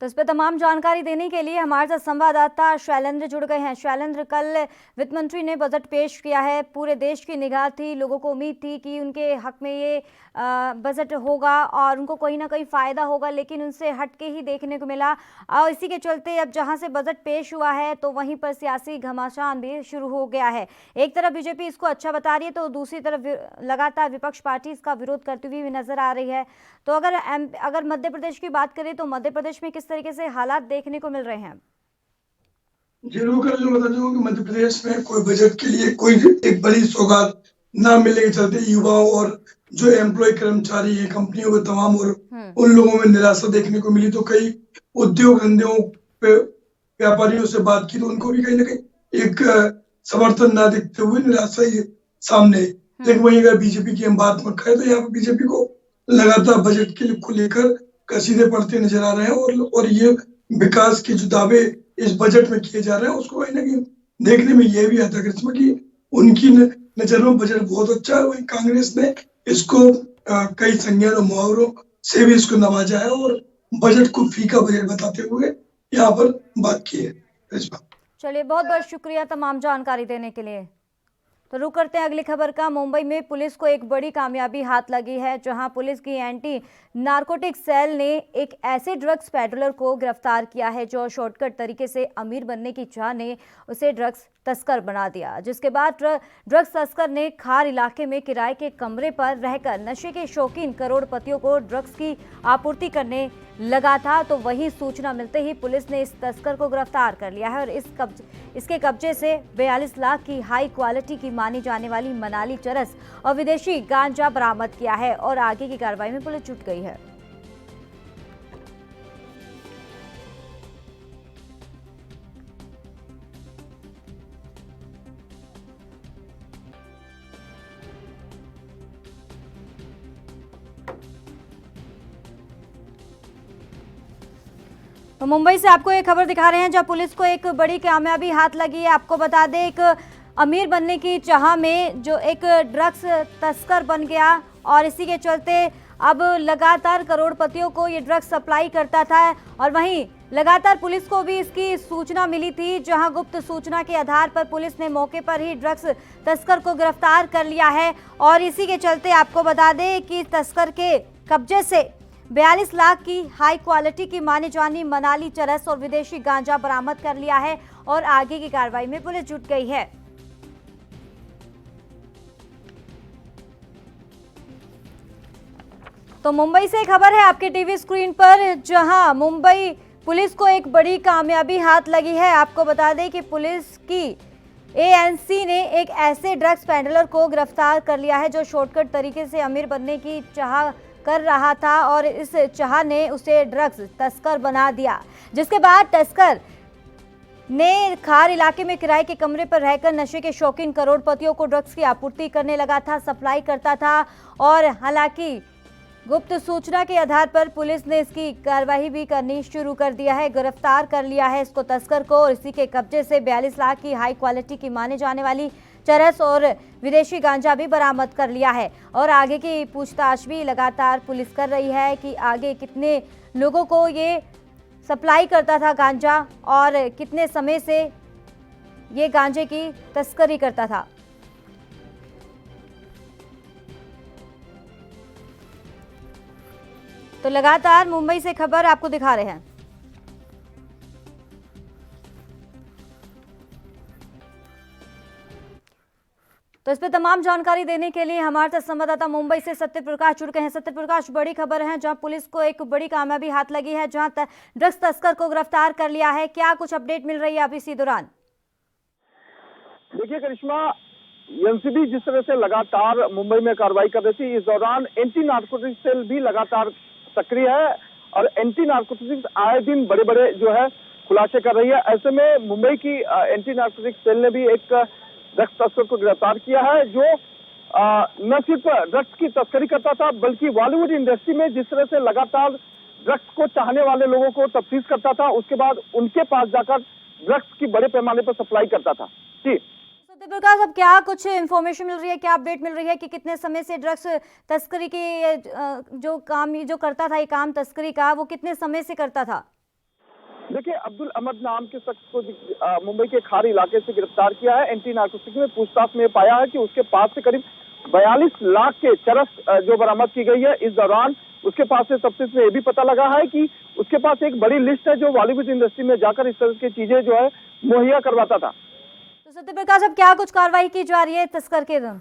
तो इस पर तमाम जानकारी देने के लिए हमारे साथ संवाददाता शैलेंद्र जुड़ गए हैं। शैलेंद्र, कल वित्त मंत्री ने बजट पेश किया है, पूरे देश की निगाह थी, लोगों को उम्मीद थी कि उनके हक में ये बजट होगा और उनको कहीं ना कहीं फ़ायदा होगा, लेकिन उनसे हटके ही देखने को मिला। और इसी के चलते अब जहां से बजट पेश हुआ है तो वहीं पर सियासी घमासान भी शुरू हो गया है। एक तरफ बीजेपी इसको अच्छा बता रही है तो दूसरी तरफ लगातार विपक्ष पार्टी इसका विरोध करती हुई नजर आ रही है। तो अगर मध्य प्रदेश की बात करें तो मध्य प्रदेश में किस तरीके से हालात देखने को मिल रहे हैं? जरूर कर बता दूं कि मध्य प्रदेश में कोई बजट के लिए कोई एक बड़ी सौगात ना मिलने के चलते युवाओं और जो एम्प्लॉय कर्मचारी है कंपनियों के तमाम और उन लोगों में निराशा देखने को मिली। तो कई उद्योग धंधों पे व्यापारियों से बात की तो उनको भी कहीं ना कहीं एक समर्थन ना दिखते हुए निराशा ही सामने। लेकिन वहीं अगर बीजेपी की हम बात में करें तो यहाँ पे बीजेपी को लगातार बजट को लेकर कसीदे पड़ते नजर आ रहे हैं और ये विकास के जो दावे इस बजट में किए जा रहे हैं उसको कहीं ना कहीं देखने में ये भी आता है कि उनकी नजर में बजट बहुत अच्छा है। वहीं कांग्रेस ने इसको कई संज्ञान और मुहावरों से भी इसको नवाजा है और बजट को फीका बजट बताते हुए यहाँ पर बात की है। चलिए, बहुत बहुत शुक्रिया तमाम जानकारी देने के लिए। तो रुक करते हैं अगली खबर का। मुंबई में पुलिस को एक बड़ी कामयाबी हाथ लगी है, जहां पुलिस की एंटी नारकोटिक सेल ने एक ऐसे ड्रग्स पेडलर को गिरफ्तार किया है जो शॉर्टकट तरीके से अमीर बनने की चाह ने उसे ड्रग्स तस्कर बना दिया, जिसके बाद ड्रग्स तस्कर ने खार इलाके में किराए के कमरे पर रहकर नशे के शौकीन करोड़पतियों को ड्रग्स की आपूर्ति करने लगा था। तो वही सूचना मिलते ही पुलिस ने इस तस्कर को गिरफ्तार कर लिया है और इसके कब्जे से 42 लाख की हाई क्वालिटी की मानी जाने वाली मनाली चरस और विदेशी गांजा बरामद किया है और आगे की कार्रवाई में पुलिस जुट गई है। तो मुंबई से आपको एक खबर दिखा रहे हैं जहां पुलिस को एक बड़ी कामयाबी हाथ लगी है। आपको बता दें, एक अमीर बनने की चाह में जो एक ड्रग्स तस्कर बन गया और इसी के चलते अब लगातार करोड़पतियों को ये ड्रग्स सप्लाई करता था और वहीं लगातार पुलिस को भी इसकी सूचना मिली थी, जहां गुप्त सूचना के आधार पर पुलिस ने मौके पर ही ड्रग्स तस्कर को गिरफ्तार कर लिया है और इसी के चलते आपको बता दें कि तस्कर के कब्जे से 42 लाख की हाई क्वालिटी की मानी जानी मनाली चरस और विदेशी गांजा बरामद कर लिया है और आगे की कार्रवाई में पुलिस जुट गई है। तो मुंबई से खबर है आपके टीवी स्क्रीन पर, जहां मुंबई पुलिस को एक बड़ी कामयाबी हाथ लगी है। आपको बता दें कि पुलिस की एएनसी ने एक ऐसे ड्रग्स पेडलर को गिरफ्तार कर लिया है जो शॉर्टकट तरीके से अमीर बनने की चाह कर रहा था और इस चाह ने उसे ड्रग्स तस्कर बना दिया, जिसके बाद तस्कर ने खार इलाके में किराए के कमरे पर रहकर नशे के शौकीन करोड़पतियों को ड्रग्स की आपूर्ति करने लगा था, सप्लाई करता था और हालांकि गुप्त सूचना के आधार पर पुलिस ने इसकी कार्रवाई भी करनी शुरू कर दिया है। गिरफ्तार कर लिया है इसको तस्कर को और इसी के कब्जे से 42 लाख की हाई क्वालिटी की माने जाने वाली चरस और विदेशी गांजा भी बरामद कर लिया है और आगे की पूछताछ भी लगातार पुलिस कर रही है कि आगे कितने लोगों को ये सप्लाई करता था गांजा और कितने समय से ये गांजे की तस्करी करता था। तो लगातार मुंबई से खबर आपको दिखा रहे हैं। तो इस पर तमाम जानकारी देने के लिए हमारे साथ संवाददाता मुंबई से सत्य प्रकाश जुड़ गए हैं। सत्य प्रकाश, बड़ी खबर है जहां पुलिस को एक बड़ी कामयाबी हाथ लगी है, जहां ड्रग्स तस्कर को गिरफ्तार कर लिया है। क्या कुछ अपडेट मिल रही है अभी इसी दौरान? देखिए करिश्मा, एनसीबी जिस तरह से लगातार मुंबई में कार्रवाई कर रही थी, इस दौरान एंटी नार्कोटिक्स सेल भी लगातार सक्रिय है और एंटी नार्कोटिक्स आए दिन बड़े बड़े जो है खुलासे कर रही है। ऐसे में मुंबई की एंटी नार्कोटिक्स सेल ने भी एक ड्रग्स तस्कर को गिरफ्तार किया है जो न सिर्फ ड्रग्स की तस्करी करता था बल्कि बॉलीवुड इंडस्ट्री में जिस तरह से लगातार ड्रग्स को चाहने वाले लोगों को तफ्तीश करता था, उसके बाद उनके पास जाकर ड्रग्स की बड़े पैमाने पर सप्लाई करता था। जी सत्य प्रकाश, अब क्या कुछ इन्फॉर्मेशन मिल रही है, क्या अपडेट मिल रही है कि कितने समय से ड्रग्स तस्करी की जो काम जो करता था, ये काम तस्करी का, वो कितने समय से करता था? देखिए, अब्दुल अहमद नाम के शख्स को मुंबई के खारी इलाके से गिरफ्तार किया है। एंटी नार्कोटिक्स में पूछताछ में पाया है कि उसके पास से करीब 42 लाख के चरस जो बरामद की गई है। इस दौरान उसके पास से सबसे ये भी पता लगा है कि उसके पास एक बड़ी लिस्ट है जो बॉलीवुड इंडस्ट्री में जाकर इस तरह की चीजें जो है मुहैया करवाता था। तो सत्य प्रकाश, अब क्या कुछ कार्रवाई की जा रही है तस्कर के दिन?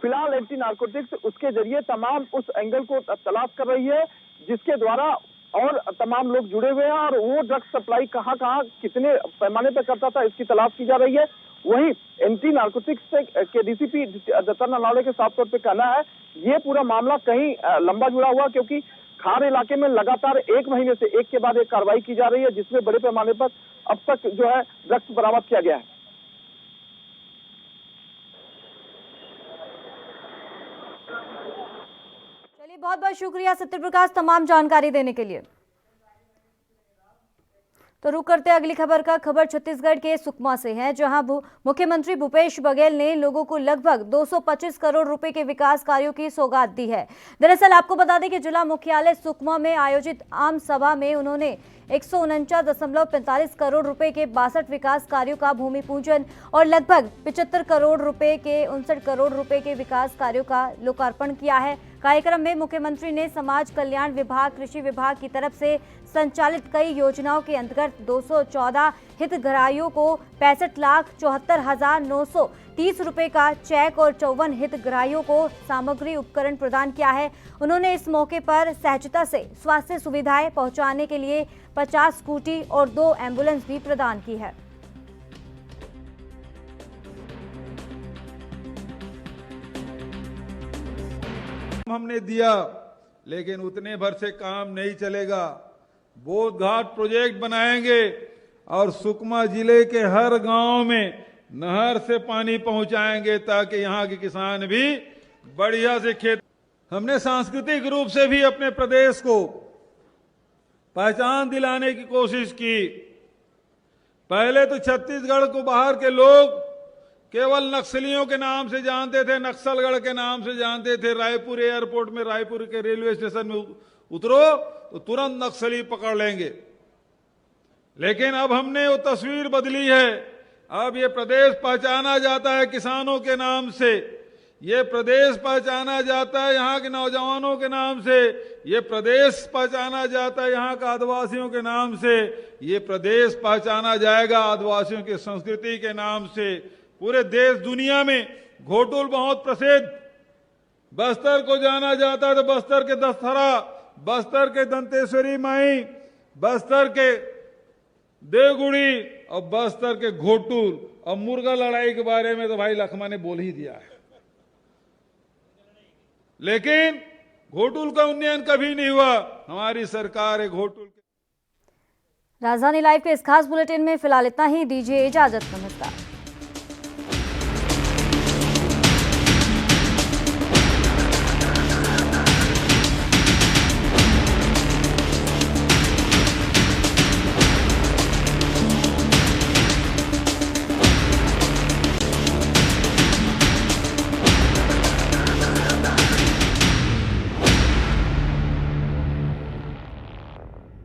फिलहाल एंटी नार्कोटिक्स उसके जरिए तमाम उस एंगल को तलाश कर रही है जिसके द्वारा और तमाम लोग जुड़े हुए हैं और वो ड्रग्स सप्लाई कहाँ कितने पैमाने पर करता था, इसकी तलाश की जा रही है। वहीं एंटी नार्कोटिक्स के डीसीपी दत्ता नलावड़े के साफ तौर पे कहना है ये पूरा मामला कहीं लंबा जुड़ा हुआ, क्योंकि खार इलाके में लगातार एक महीने से एक के बाद एक कार्रवाई की जा रही है जिसमें बड़े पैमाने पर अब तक जो है ड्रग्स बरामद किया गया है। बहुत बहुत शुक्रिया सत्य प्रकाश तमाम जानकारी देने के लिए। तो रुक करते अगली खबर का। खबर छत्तीसगढ़ के सुकमा से है, जहां मुख्यमंत्री भूपेश बघेल ने लोगों को लगभग 225 करोड़ रुपए के विकास कार्यों की सौगात दी है। दरअसल आपको बता दें कि जिला मुख्यालय सुकमा में आयोजित आम सभा में उन्होंने 149.45 करोड़ रुपए के 62 विकास कार्यों का भूमि पूजन और लगभग 75 करोड़ रुपए के 59 करोड़ रुपए के विकास कार्यों का लोकार्पण किया है। कार्यक्रम में मुख्यमंत्री ने समाज कल्याण विभाग, कृषि विभाग की तरफ से संचालित कई योजनाओं के अंतर्गत 214 हितग्राहियों को 65,74,930 रुपए का चेक और 54 हितग्राहियों को सामग्री उपकरण प्रदान किया है। उन्होंने इस मौके पर सहजता से स्वास्थ्य सुविधाएं पहुंचाने के लिए 50 स्कूटी और 2 एम्बुलेंस भी प्रदान की है। हमने दिया, लेकिन उतने भर से काम नहीं चलेगा। बोध घाट प्रोजेक्ट बनाएंगे और सुकमा जिले के हर गांव में नहर से पानी पहुंचाएंगे ताकि यहाँ के किसान भी बढ़िया से खेत। हमने सांस्कृतिक रूप से भी अपने प्रदेश को पहचान दिलाने की कोशिश की। पहले तो छत्तीसगढ़ को बाहर के लोग केवल नक्सलियों के नाम से जानते थे, नक्सलगढ़ के नाम से जानते थे। रायपुर एयरपोर्ट में, रायपुर के रेलवे स्टेशन में उतरो तो तुरंत नक्सली पकड़ लेंगे। लेकिन अब हमने वो तस्वीर बदली है। अब ये प्रदेश पहचाना जाता है किसानों के नाम से, ये प्रदेश पहचाना जाता है यहाँ के नौजवानों के नाम से, ये प्रदेश पहचाना जाता है यहाँ का आदिवासियों के नाम से, ये प्रदेश पहचाना जाएगा आदिवासियों की संस्कृति के नाम से। पूरे देश दुनिया में घोटुल बहुत प्रसिद्ध, बस्तर को जाना जाता है तो बस्तर के दशहरा, बस्तर के दंतेश्वरी माई, बस्तर के देवगुड़ी और बस्तर के घोटुल और मुर्गा लड़ाई के बारे में तो भाई लखमा ने बोल ही दिया है। लेकिन घोटुल का उन्नयन कभी नहीं हुआ। हमारी सरकार है घोटुल। राजधानी लाइव के इस खास बुलेटिन में फिलहाल इतना ही। दीजिए इजाजत। नमस्कार।